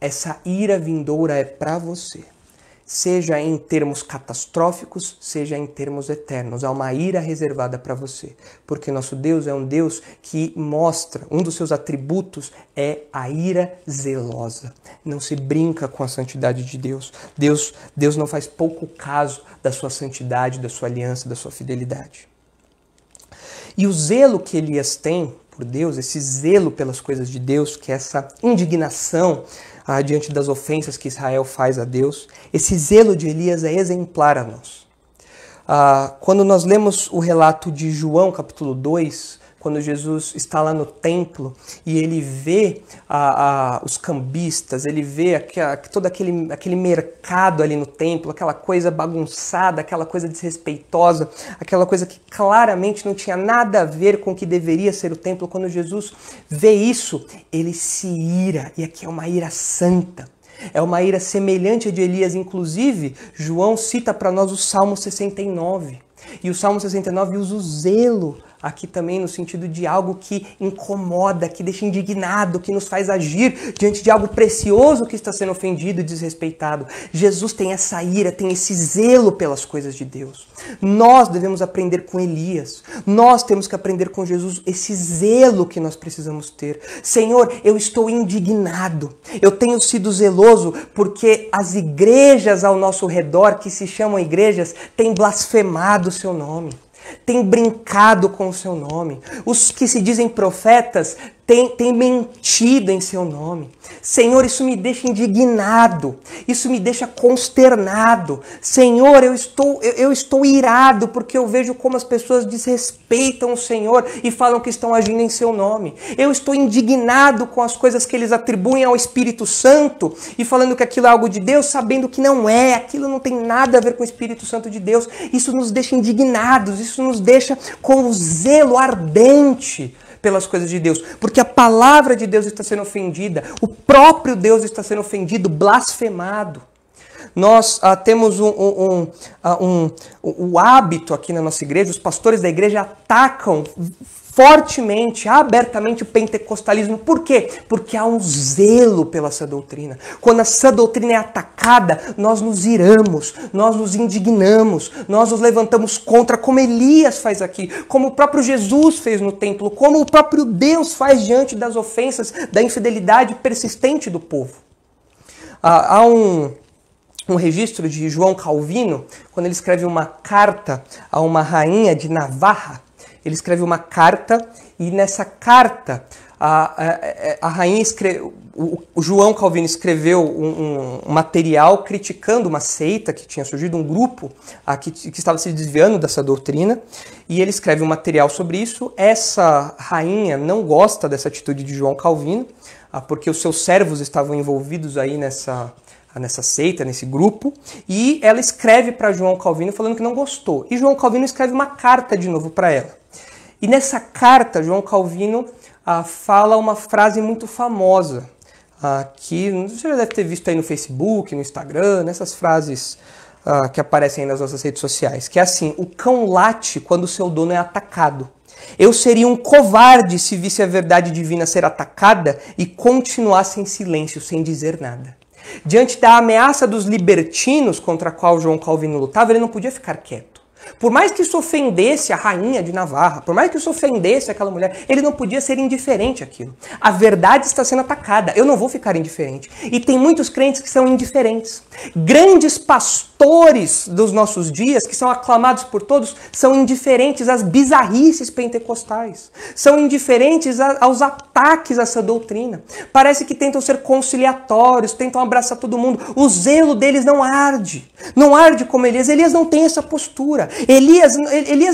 essa ira vindoura é para você. Seja em termos catastróficos, seja em termos eternos. Há uma ira reservada para você. Porque nosso Deus é um Deus que mostra, um dos seus atributos é a ira zelosa. Não se brinca com a santidade de Deus. Deus não faz pouco caso da sua santidade, da sua aliança, da sua fidelidade. E o zelo que Elias tem por Deus, esse zelo pelas coisas de Deus, que é essa indignação diante das ofensas que Israel faz a Deus, esse zelo de Elias é exemplar a nós. Quando nós lemos o relato de João, capítulo 2, quando Jesus está lá no templo e ele vê os cambistas, ele vê todo aquele mercado ali no templo, aquela coisa bagunçada, aquela coisa desrespeitosa, aquela coisa que claramente não tinha nada a ver com o que deveria ser o templo. Quando Jesus vê isso, ele se ira, e aqui é uma ira santa. É uma ira semelhante a de Elias. Inclusive, João cita para nós o Salmo 69. E o Salmo 69 usa o zelo aqui também no sentido de algo que incomoda, que deixa indignado, que nos faz agir diante de algo precioso que está sendo ofendido e desrespeitado. Jesus tem essa ira, tem esse zelo pelas coisas de Deus. Nós devemos aprender com Elias. Nós temos que aprender com Jesus esse zelo que nós precisamos ter. Senhor, eu estou indignado. Eu tenho sido zeloso porque as igrejas ao nosso redor, que se chamam igrejas, têm blasfemado o seu nome. Tem brincado com o seu nome. Os que se dizem profetas têm mentido em seu nome. Senhor, isso me deixa indignado. Isso me deixa consternado. Senhor, eu estou irado porque eu vejo como as pessoas desrespeitam o Senhor e falam que estão agindo em seu nome. Eu estou indignado com as coisas que eles atribuem ao Espírito Santo e falando que aquilo é algo de Deus, sabendo que não é. Aquilo não tem nada a ver com o Espírito Santo de Deus. Isso nos deixa indignados. Isso nos deixa com o zelo ardente pelas coisas de Deus, porque a palavra de Deus está sendo ofendida, o próprio Deus está sendo ofendido, blasfemado. Nós temos o hábito aqui na nossa igreja, os pastores da igreja atacam fortemente, abertamente o pentecostalismo. Por quê? Porque há um zelo pela sã doutrina. Quando a sã doutrina é atacada, nós nos iramos, nós nos indignamos, nós nos levantamos contra, como Elias faz aqui, como o próprio Jesus fez no templo, como o próprio Deus faz diante das ofensas, da infidelidade persistente do povo. Há um registro de João Calvino, quando ele escreve uma carta a uma rainha de Navarra. Ele escreve uma carta e nessa carta a rainha o João Calvino escreveu um material criticando uma seita que tinha surgido, um grupo que estava se desviando dessa doutrina, e ele escreve um material sobre isso. Essa rainha não gosta dessa atitude de João Calvino, porque os seus servos estavam envolvidos aí nessa seita, nesse grupo, e ela escreve para João Calvino falando que não gostou. E João Calvino escreve uma carta de novo para ela. E nessa carta, João Calvino fala uma frase muito famosa, que você já deve ter visto aí no Facebook, no Instagram, nessas frases que aparecem aí nas nossas redes sociais, que é assim: o cão late quando o seu dono é atacado. Eu seria um covarde se visse a verdade divina ser atacada e continuasse em silêncio, sem dizer nada. Diante da ameaça dos libertinos contra a qual João Calvino lutava, ele não podia ficar quieto. Por mais que isso ofendesse a rainha de Navarra, por mais que isso ofendesse aquela mulher, ele não podia ser indiferente àquilo. A verdade está sendo atacada, eu não vou ficar indiferente. E tem muitos crentes que são indiferentes. Grandes pastores pastores dos nossos dias, que são aclamados por todos, são indiferentes às bizarrices pentecostais. São indiferentes aos ataques a essa doutrina. Parece que tentam ser conciliatórios, tentam abraçar todo mundo. O zelo deles não arde. Não arde como Elias. Elias não tem essa postura. Elias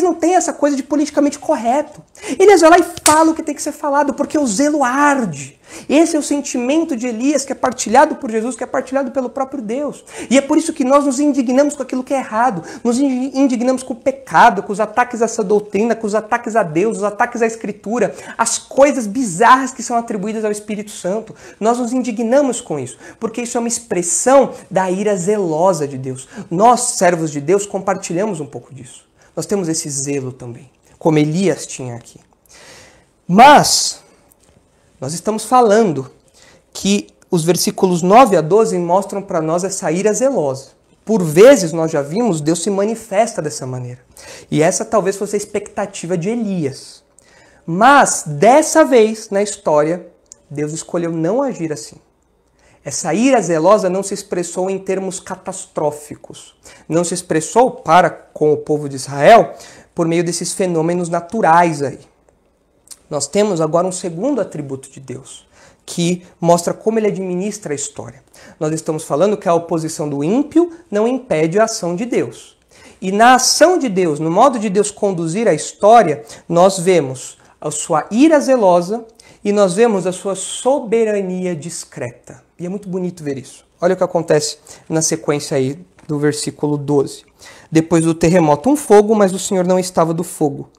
não tem essa coisa de politicamente correto. Elias vai lá e fala o que tem que ser falado, porque o zelo arde. Esse é o sentimento de Elias, que é partilhado por Jesus, que é partilhado pelo próprio Deus. E é por isso que nós nos indignamos com aquilo que é errado, nos indignamos com o pecado, com os ataques a essa doutrina, com os ataques a Deus, os ataques à Escritura, as coisas bizarras que são atribuídas ao Espírito Santo. Nós nos indignamos com isso, porque isso é uma expressão da ira zelosa de Deus. Nós, servos de Deus, compartilhamos um pouco disso. Nós temos esse zelo também, como Elias tinha aqui. Mas nós estamos falando que os versículos 9 a 12 mostram para nós essa ira zelosa. Por vezes, nós já vimos, Deus se manifesta dessa maneira. E essa talvez fosse a expectativa de Elias. Mas, dessa vez, na história, Deus escolheu não agir assim. Essa ira zelosa não se expressou em termos catastróficos. Não se expressou para com o povo de Israel por meio desses fenômenos naturais aí. Nós temos agora um segundo atributo de Deus, que mostra como ele administra a história. Nós estamos falando que a oposição do ímpio não impede a ação de Deus. E na ação de Deus, no modo de Deus conduzir a história, nós vemos a sua ira zelosa e nós vemos a sua soberania discreta. E é muito bonito ver isso. Olha o que acontece na sequência aí do versículo 12. Depois do terremoto, um fogo, mas o Senhor não estava do fogo.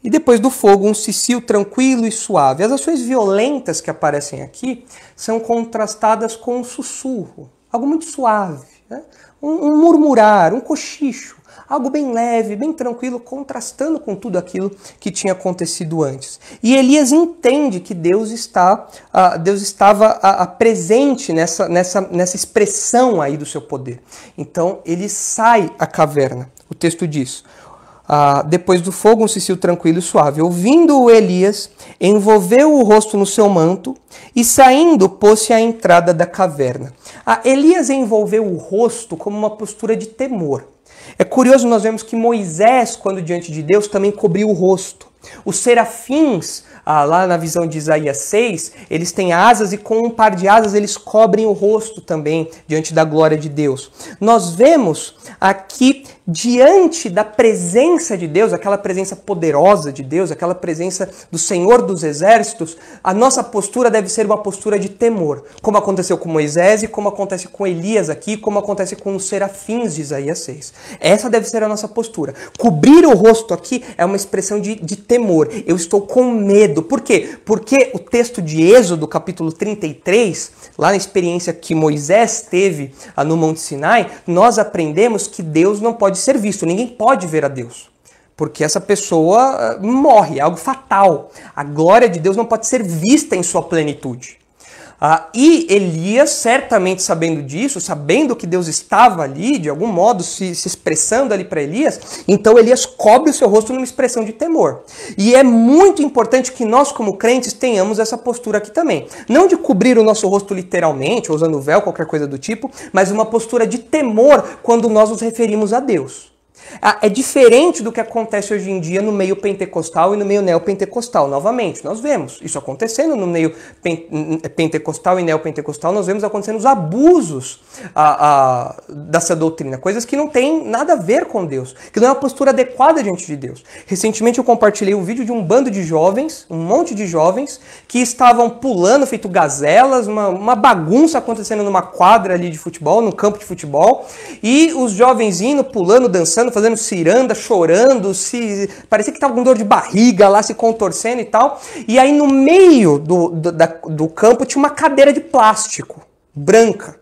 E depois do fogo, um cicio tranquilo e suave. As ações violentas que aparecem aqui são contrastadas com um sussurro, algo muito suave, né? Um murmurar, um cochicho, algo bem leve, bem tranquilo, contrastando com tudo aquilo que tinha acontecido antes. E Elias entende que Deus estava presente nessa expressão aí do seu poder. Então ele sai à caverna. O texto diz: depois do fogo, um cicio tranquilo e suave. Ouvindo-o, Elias envolveu o rosto no seu manto e, saindo, pôs-se à entrada da caverna. Elias envolveu o rosto como uma postura de temor. É curioso, nós vemos que Moisés, quando diante de Deus, também cobriu o rosto. Os serafins, lá na visão de Isaías 6, eles têm asas e com um par de asas eles cobrem o rosto também diante da glória de Deus. Nós vemos aqui, diante da presença de Deus, aquela presença poderosa de Deus, aquela presença do Senhor dos Exércitos, a nossa postura deve ser uma postura de temor, como aconteceu com Moisés e como acontece com Elias aqui, como acontece com os serafins de Isaías 6. Essa deve ser a nossa postura. Cobrir o rosto aqui é uma expressão de temor. Eu estou com medo. Por quê? Porque o texto de Êxodo, capítulo 33, lá na experiência que Moisés teve no Monte Sinai, nós aprendemos que Deus não pode ser visto, ninguém pode ver a Deus, porque essa pessoa morre, é algo fatal. A glória de Deus não pode ser vista em sua plenitude. E Elias, certamente sabendo disso, sabendo que Deus estava ali, de algum modo se expressando ali para Elias, então Elias cobre o seu rosto numa expressão de temor. E é muito importante que nós, como crentes, tenhamos essa postura aqui também. Não de cobrir o nosso rosto literalmente, ou usando véu, qualquer coisa do tipo, mas uma postura de temor quando nós nos referimos a Deus. É diferente do que acontece hoje em dia no meio pentecostal e no meio neopentecostal. Novamente, nós vemos isso acontecendo no meio pentecostal e neopentecostal, nós vemos acontecendo os abusos dessa doutrina, coisas que não têm nada a ver com Deus, que não é uma postura adequada diante de Deus. Recentemente eu compartilhei um vídeo de um bando de jovens, um monte de jovens, que estavam pulando, feito gazelas, uma bagunça acontecendo numa quadra ali de futebol, num campo de futebol, e os jovens indo, pulando, dançando, fazendo ciranda, chorando, parecia que estava com dor de barriga lá, se contorcendo e tal. E aí no meio do campo tinha uma cadeira de plástico, branca.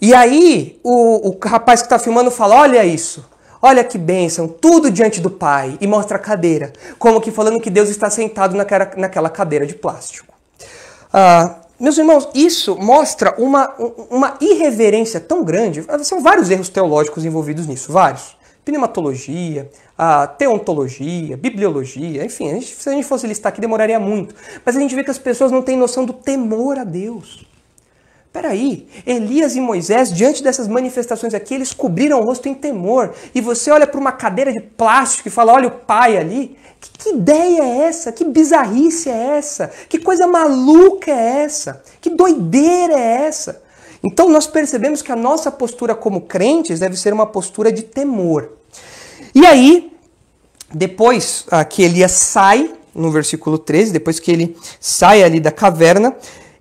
E aí o rapaz que está filmando fala: olha isso, olha que bênção, tudo diante do Pai. E mostra a cadeira, como que falando que Deus está sentado naquela cadeira de plástico. Meus irmãos, isso mostra uma irreverência tão grande. São vários erros teológicos envolvidos nisso, vários. Pneumatologia, teontologia, bibliologia, enfim, se a gente fosse listar aqui demoraria muito. Mas a gente vê que as pessoas não têm noção do temor a Deus. Peraí, Elias e Moisés, diante dessas manifestações aqui, eles cobriram o rosto em temor. E você olha para uma cadeira de plástico e fala, olha o pai ali. Que ideia é essa? Que bizarrice é essa? Que coisa maluca é essa? Que doideira é essa? Então nós percebemos que a nossa postura como crentes deve ser uma postura de temor. E aí, depois que Elias sai, no versículo 13, depois que ele sai ali da caverna,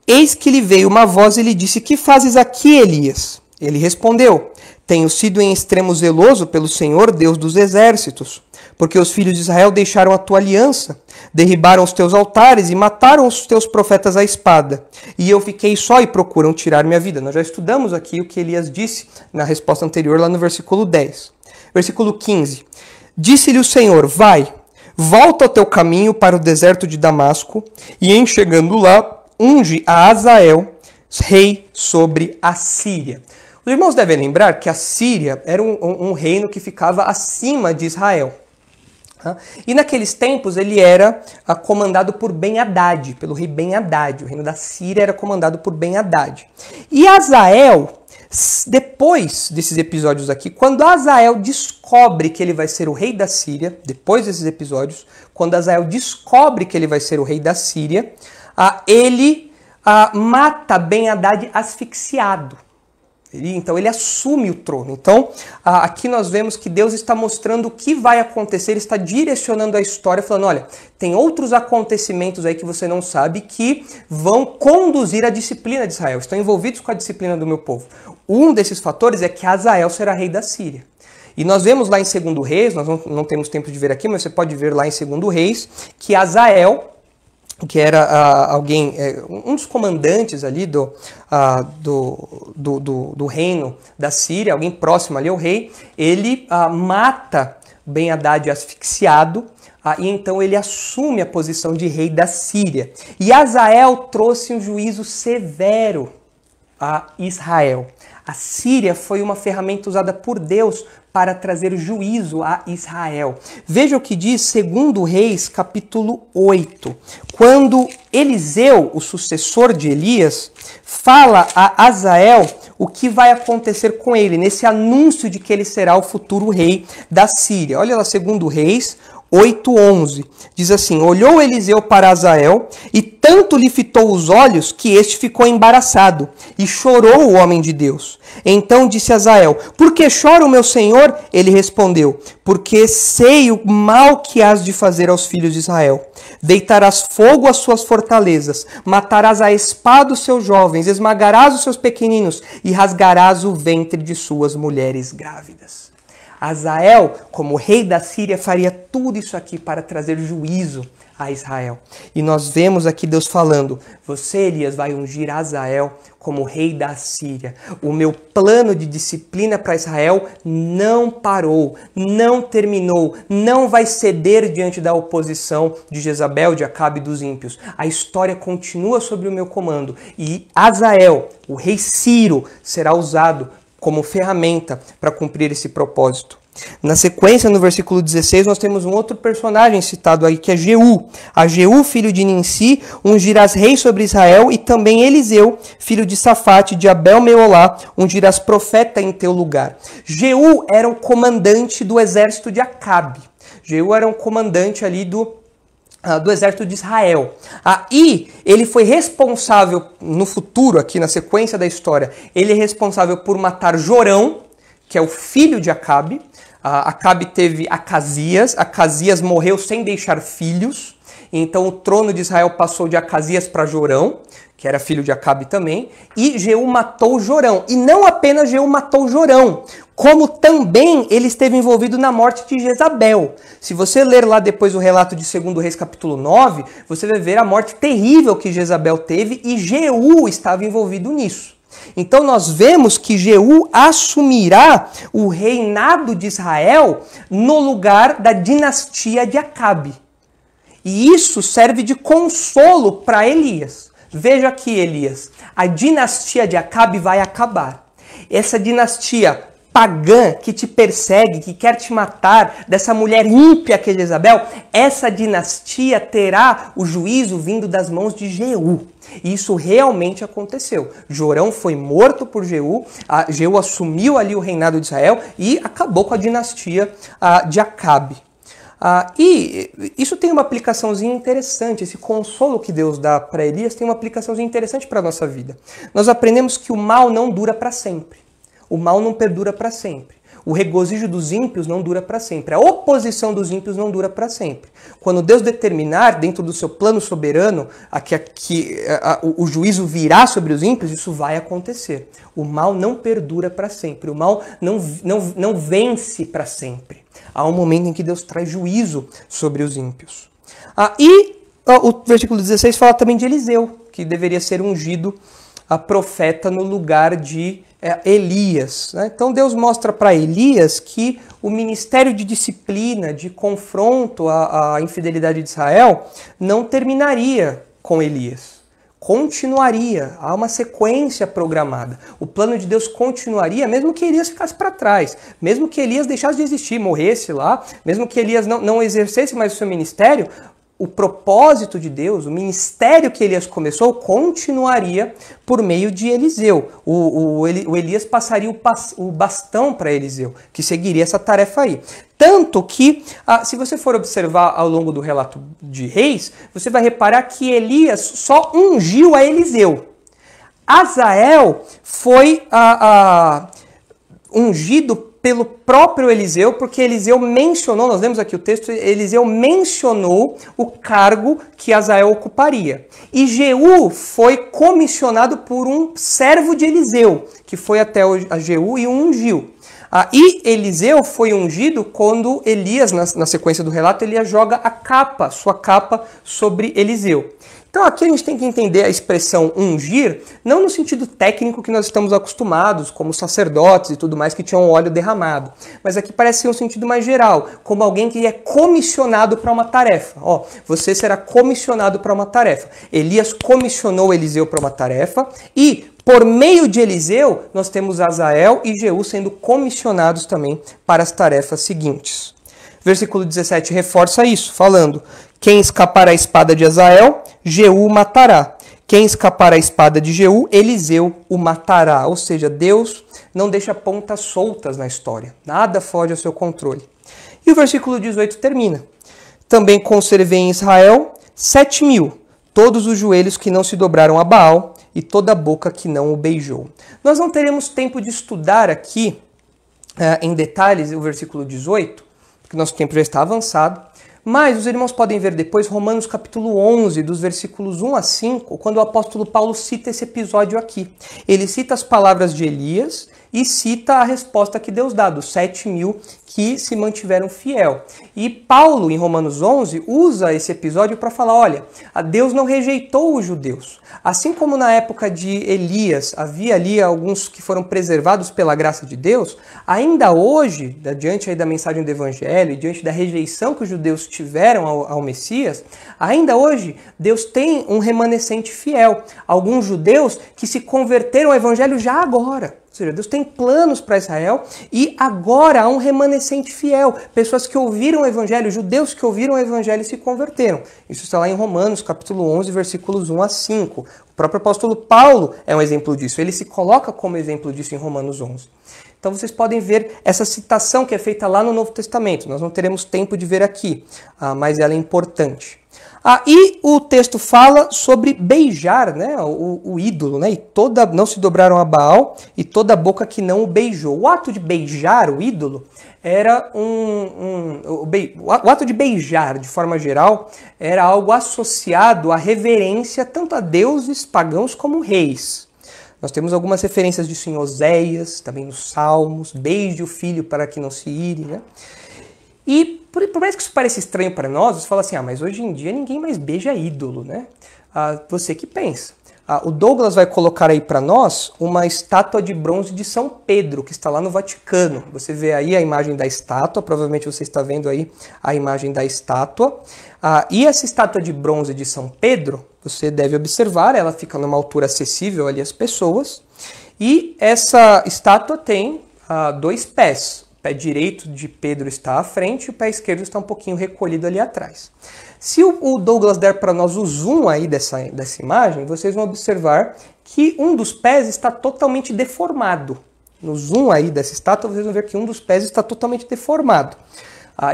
eis que lhe veio uma voz e lhe disse, que fazes aqui, Elias? Ele respondeu, tenho sido em extremo zeloso pelo Senhor, Deus dos exércitos, porque os filhos de Israel deixaram a tua aliança, derribaram os teus altares e mataram os teus profetas à espada. E eu fiquei só e procuram tirar minha vida. Nós já estudamos aqui o que Elias disse na resposta anterior, lá no versículo 10. Versículo 15. Disse-lhe o Senhor, vai, volta ao teu caminho para o deserto de Damasco, e em chegando lá, unge a Azael, rei sobre a Síria. Os irmãos devem lembrar que a Síria era um reino que ficava acima de Israel. E naqueles tempos ele era comandado por Ben-Hadad, pelo rei Ben-Hadad. O reino da Síria era comandado por Ben-Hadad. E Azael, depois desses episódios aqui, quando Azael descobre que ele vai ser o rei da Síria, depois desses episódios, quando Azael descobre que ele vai ser o rei da Síria, ele mata Ben-Hadad asfixiado. Então ele assume o trono. Então aqui nós vemos que Deus está mostrando o que vai acontecer, ele está direcionando a história, falando, olha, tem outros acontecimentos aí que você não sabe que vão conduzir a disciplina de Israel, estão envolvidos com a disciplina do meu povo. Um desses fatores é que Azael será rei da Síria. E nós vemos lá em 2 Reis, nós não temos tempo de ver aqui, mas você pode ver lá em 2 Reis, que Azael, que era um dos comandantes ali do reino da Síria, alguém próximo ali ao rei, ele mata Ben-Hadad asfixiado, e então ele assume a posição de rei da Síria. E Azael trouxe um juízo severo a Israel. A Síria foi uma ferramenta usada por Deus para trazer juízo a Israel. Veja o que diz 2 Reis, capítulo 8. Quando Eliseu, o sucessor de Elias, fala a Azael o que vai acontecer com ele, nesse anúncio de que ele será o futuro rei da Síria. Olha lá, 2 Reis 8:11. Diz assim, olhou Eliseu para Azael e tanto lhe fitou os olhos que este ficou embaraçado e chorou o homem de Deus. Então disse Azael, por que chora o meu senhor? Ele respondeu, porque sei o mal que hás de fazer aos filhos de Israel. Deitarás fogo às suas fortalezas, matarás a espada os seus jovens, esmagarás os seus pequeninos e rasgarás o ventre de suas mulheres grávidas. Azael, como rei da Síria, faria tudo isso aqui para trazer juízo a Israel. E nós vemos aqui Deus falando, você, Elias, vai ungir Azael como rei da Síria. O meu plano de disciplina para Israel não parou, não terminou, não vai ceder diante da oposição de Jezabel, de Acabe e dos ímpios. A história continua sob o meu comando. E Azael, o rei Ciro, será usado como ferramenta para cumprir esse propósito. Na sequência, no versículo 16, nós temos um outro personagem citado aí, que é Jeú. A Jeú, filho de Ninsi, ungirás rei sobre Israel, e também Eliseu, filho de Safate, de Abel-Meolá, ungirás profeta em teu lugar. Jeú era o comandante do exército de Acabe. Jeú era um comandante ali do exército de Israel. E ele foi responsável, no futuro, aqui na sequência da história, ele é responsável por matar Jorão, que é o filho de Acabe. Acabe teve Acasias, Acasias morreu sem deixar filhos, então o trono de Israel passou de Acasias para Jorão, que era filho de Acabe também, e Jeú matou Jorão. E não apenas Jeú matou Jorão, como também ele esteve envolvido na morte de Jezabel. Se você ler lá depois o relato de 2 Reis capítulo 9, você vai ver a morte terrível que Jezabel teve e Jeú estava envolvido nisso. Então nós vemos que Jeú assumirá o reinado de Israel no lugar da dinastia de Acabe. E isso serve de consolo para Elias. Veja aqui, Elias, a dinastia de Acabe vai acabar. Essa dinastia pagã que te persegue, que quer te matar, dessa mulher ímpia que é Jezabel, essa dinastia terá o juízo vindo das mãos de Jeú. E isso realmente aconteceu. Jorão foi morto por Jeú, Jeú assumiu ali o reinado de Israel e acabou com a dinastia de Acabe. E isso tem uma aplicaçãozinha interessante, esse consolo que Deus dá para Elias tem uma aplicaçãozinha interessante para a nossa vida. Nós aprendemos que o mal não dura para sempre. O mal não perdura para sempre. O regozijo dos ímpios não dura para sempre. A oposição dos ímpios não dura para sempre. Quando Deus determinar, dentro do seu plano soberano, o juízo virá sobre os ímpios, isso vai acontecer. O mal não perdura para sempre. O mal não vence para sempre. Há um momento em que Deus traz juízo sobre os ímpios. O versículo 16 fala também de Eliseu, que deveria ser ungido a profeta no lugar de Elias. Né? Então Deus mostra para Elias que o ministério de disciplina, de confronto à infidelidade de Israel, não terminaria com Elias. Continuaria, há uma sequência programada. O plano de Deus continuaria, mesmo que Elias ficasse para trás, mesmo que Elias deixasse de existir, morresse lá, mesmo que Elias não exercesse mais o seu ministério, o propósito de Deus, o ministério que Elias começou, continuaria por meio de Eliseu. O Elias passaria o bastão para Eliseu, que seguiria essa tarefa aí. Tanto que, se você for observar ao longo do relato de Reis, você vai reparar que Elias só ungiu a Eliseu. Azael foi ungido pelo próprio Eliseu, porque Eliseu mencionou, nós lemos aqui o texto, Eliseu mencionou o cargo que Azael ocuparia. E Jeú foi comissionado por um servo de Eliseu, que foi até a Jeú e o ungiu. E Eliseu foi ungido quando Elias, na sequência do relato, Elias joga sua capa sobre Eliseu. Então aqui a gente tem que entender a expressão ungir, não no sentido técnico que nós estamos acostumados, como sacerdotes e tudo mais que tinham óleo derramado, mas aqui parece ser um sentido mais geral, como alguém que é comissionado para uma tarefa. Você será comissionado para uma tarefa. Elias comissionou Eliseu para uma tarefa e, por meio de Eliseu, nós temos Azael e Jeú sendo comissionados também para as tarefas seguintes. Versículo 17 reforça isso, falando: quem escapar à espada de Azael, Jeú o matará. Quem escapar à espada de Jeú, Eliseu o matará. Ou seja, Deus não deixa pontas soltas na história. Nada foge ao seu controle. E o versículo 18 termina: também conservei em Israel 7.000, todos os joelhos que não se dobraram a Baal e toda a boca que não o beijou. Nós não teremos tempo de estudar aqui em detalhes o versículo 18, porque nosso tempo já está avançado. Mas os irmãos podem ver depois Romanos capítulo 11, dos versículos 1 a 5, quando o apóstolo Paulo cita esse episódio aqui. Ele cita as palavras de Elias e cita a resposta que Deus dá, dos 7.000 que se mantiveram fiel. E Paulo, em Romanos 11, usa esse episódio para falar, olha, Deus não rejeitou os judeus. Assim como na época de Elias havia ali alguns que foram preservados pela graça de Deus, ainda hoje, diante aí da mensagem do Evangelho e diante da rejeição que os judeus tiveram ao Messias, ainda hoje Deus tem um remanescente fiel. Alguns judeus que se converteram ao Evangelho já agora. Ou seja, Deus tem planos para Israel e agora há um remanescente fiel. Pessoas que ouviram o Evangelho, judeus que ouviram o Evangelho e se converteram. Isso está lá em Romanos, capítulo 11, versículos 1 a 5. O próprio apóstolo Paulo é um exemplo disso. Ele se coloca como exemplo disso em Romanos 11. Então vocês podem ver essa citação que é feita lá no Novo Testamento. Nós não teremos tempo de ver aqui, mas ela é importante. E o texto fala sobre beijar, né, o ídolo, né, e não se dobraram a Baal e toda a boca que não o beijou. O ato de beijar o ídolo era o ato de beijar, de forma geral, era algo associado à reverência tanto a deuses pagãos como reis. Nós temos algumas referências disso em Oséias, também nos Salmos, beije o filho para que não se ire, né? E por mais que isso pareça estranho para nós, você fala assim, mas hoje em dia ninguém mais beija ídolo, né? Você que pensa. O Douglas vai colocar aí para nós uma estátua de bronze de São Pedro, que está lá no Vaticano. Você vê aí a imagem da estátua, provavelmente você está vendo aí a imagem da estátua. E essa estátua de bronze de São Pedro, você deve observar, ela fica numa altura acessível ali às pessoas. E essa estátua tem dois pés. O pé direito de Pedro está à frente e o pé esquerdo está um pouquinho recolhido ali atrás. Se o Douglas der para nós o zoom aí dessa imagem, vocês vão observar que um dos pés está totalmente deformado. No zoom aí dessa estátua, vocês vão ver que um dos pés está totalmente deformado.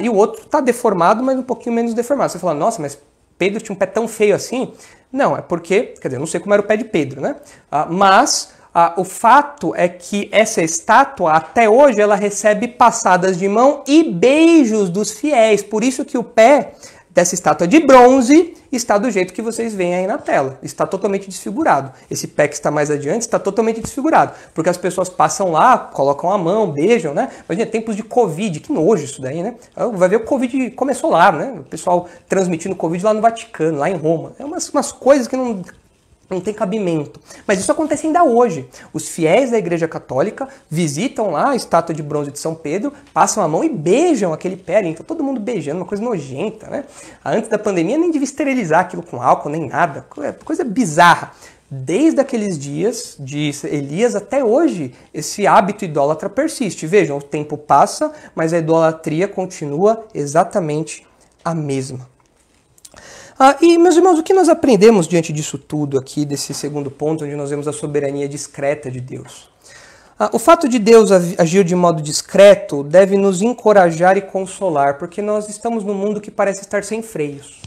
E o outro está deformado, mas um pouquinho menos deformado. Você fala, nossa, mas Pedro tinha um pé tão feio assim? Não, é porque, quer dizer, eu não sei como era o pé de Pedro, né? Mas o fato é que essa estátua, até hoje, ela recebe passadas de mão e beijos dos fiéis. Por isso que o pé dessa estátua de bronze está do jeito que vocês veem aí na tela. Está totalmente desfigurado. Esse pé que está mais adiante está totalmente desfigurado. Porque as pessoas passam lá, colocam a mão, beijam, né? Imagina, tempos de Covid, que nojo isso daí, né? Vai ver o Covid começou lá, né? O pessoal transmitindo Covid lá no Vaticano, lá em Roma. É umas coisas que não tem cabimento. Mas isso acontece ainda hoje. Os fiéis da Igreja Católica visitam lá a estátua de bronze de São Pedro, passam a mão e beijam aquele pé. Então todo mundo beijando, uma coisa nojenta, né? Antes da pandemia nem devia esterilizar aquilo com álcool, nem nada. Coisa bizarra. Desde aqueles dias de Elias até hoje, esse hábito idólatra persiste. Vejam, o tempo passa, mas a idolatria continua exatamente a mesma. E, meus irmãos, o que nós aprendemos diante disso tudo aqui, desse segundo ponto, onde nós vemos a soberania discreta de Deus? O fato de Deus agir de modo discreto deve nos encorajar e consolar, porque nós estamos num mundo que parece estar sem freios.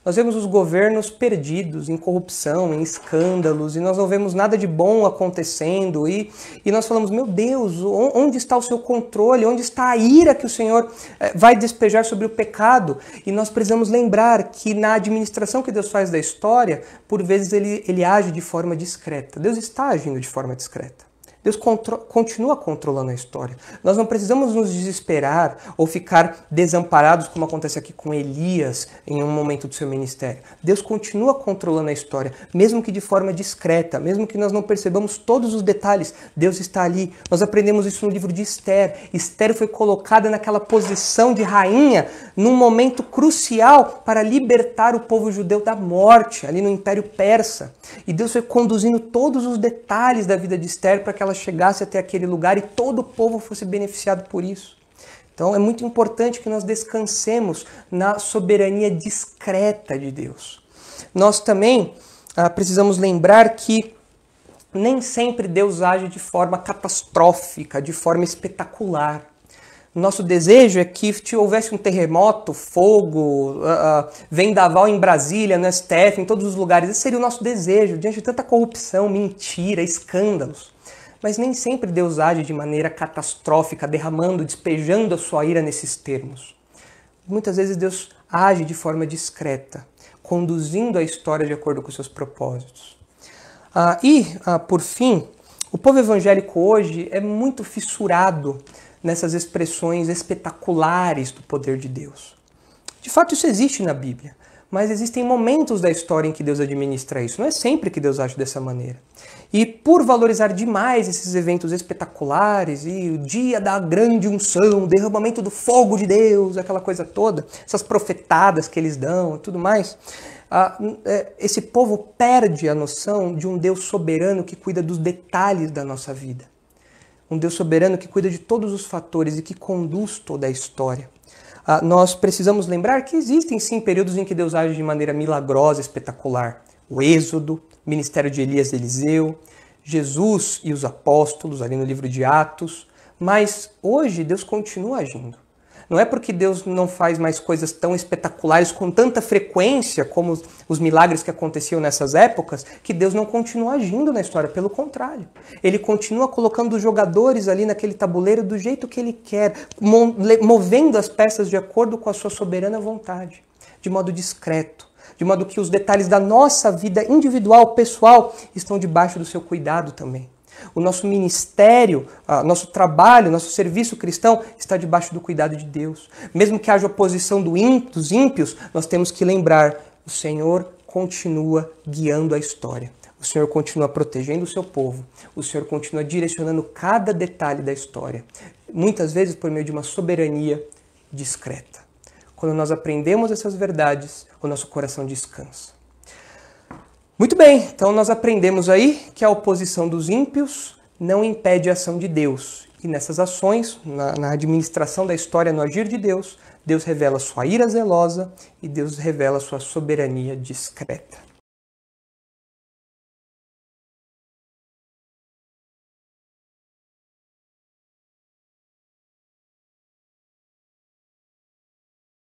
Nós vemos os governos perdidos em corrupção, em escândalos, e nós não vemos nada de bom acontecendo, e nós falamos, meu Deus, onde está o seu controle? Onde está a ira que o Senhor vai despejar sobre o pecado? E nós precisamos lembrar que na administração que Deus faz da história, por vezes ele age de forma discreta. Deus está agindo de forma discreta. Deus continua controlando a história. Nós não precisamos nos desesperar ou ficar desamparados, como acontece aqui com Elias em um momento do seu ministério. Deus continua controlando a história, mesmo que de forma discreta, mesmo que nós não percebamos todos os detalhes. Deus está ali. Nós aprendemos isso no livro de Esther. Esther foi colocada naquela posição de rainha num momento crucial para libertar o povo judeu da morte, ali no Império Persa. E Deus foi conduzindo todos os detalhes da vida de Esther para que ela chegasse até aquele lugar e todo o povo fosse beneficiado por isso. Então é muito importante que nós descansemos na soberania discreta de Deus. Nós também precisamos lembrar que nem sempre Deus age de forma catastrófica, de forma espetacular. Nosso desejo é que houvesse um terremoto, fogo, vendaval em Brasília, no STF, em todos os lugares. Esse seria o nosso desejo, diante de tanta corrupção, mentira, escândalos. Mas nem sempre Deus age de maneira catastrófica, derramando, despejando a sua ira nesses termos. Muitas vezes Deus age de forma discreta, conduzindo a história de acordo com os seus propósitos. Por fim, o povo evangélico hoje é muito fissurado nessas expressões espetaculares do poder de Deus. De fato, isso existe na Bíblia, mas existem momentos da história em que Deus administra isso. Não é sempre que Deus age dessa maneira. E por valorizar demais esses eventos espetaculares, e o dia da grande unção, o derramamento do fogo de Deus, aquela coisa toda, essas profetadas que eles dão e tudo mais, esse povo perde a noção de um Deus soberano que cuida dos detalhes da nossa vida. Um Deus soberano que cuida de todos os fatores e que conduz toda a história. Nós precisamos lembrar que existem sim períodos em que Deus age de maneira milagrosa, espetacular. O Êxodo, o ministério de Elias e Eliseu, Jesus e os apóstolos, ali no livro de Atos. Mas hoje Deus continua agindo. Não é porque Deus não faz mais coisas tão espetaculares com tanta frequência como os milagres que aconteciam nessas épocas, que Deus não continua agindo na história. Pelo contrário, Ele continua colocando os jogadores ali naquele tabuleiro do jeito que Ele quer, movendo as peças de acordo com a sua soberana vontade, de modo discreto, de modo que os detalhes da nossa vida individual, pessoal, estão debaixo do seu cuidado também. O nosso ministério, nosso trabalho, nosso serviço cristão está debaixo do cuidado de Deus. Mesmo que haja oposição dos ímpios, nós temos que lembrar, o Senhor continua guiando a história. O Senhor continua protegendo o seu povo. O Senhor continua direcionando cada detalhe da história. Muitas vezes por meio de uma soberania discreta. Quando nós aprendemos essas verdades, o nosso coração descansa. Muito bem, então nós aprendemos aí que a oposição dos ímpios não impede a ação de Deus. E nessas ações, na administração da história, no agir de Deus, Deus revela sua ira zelosa e Deus revela sua soberania discreta.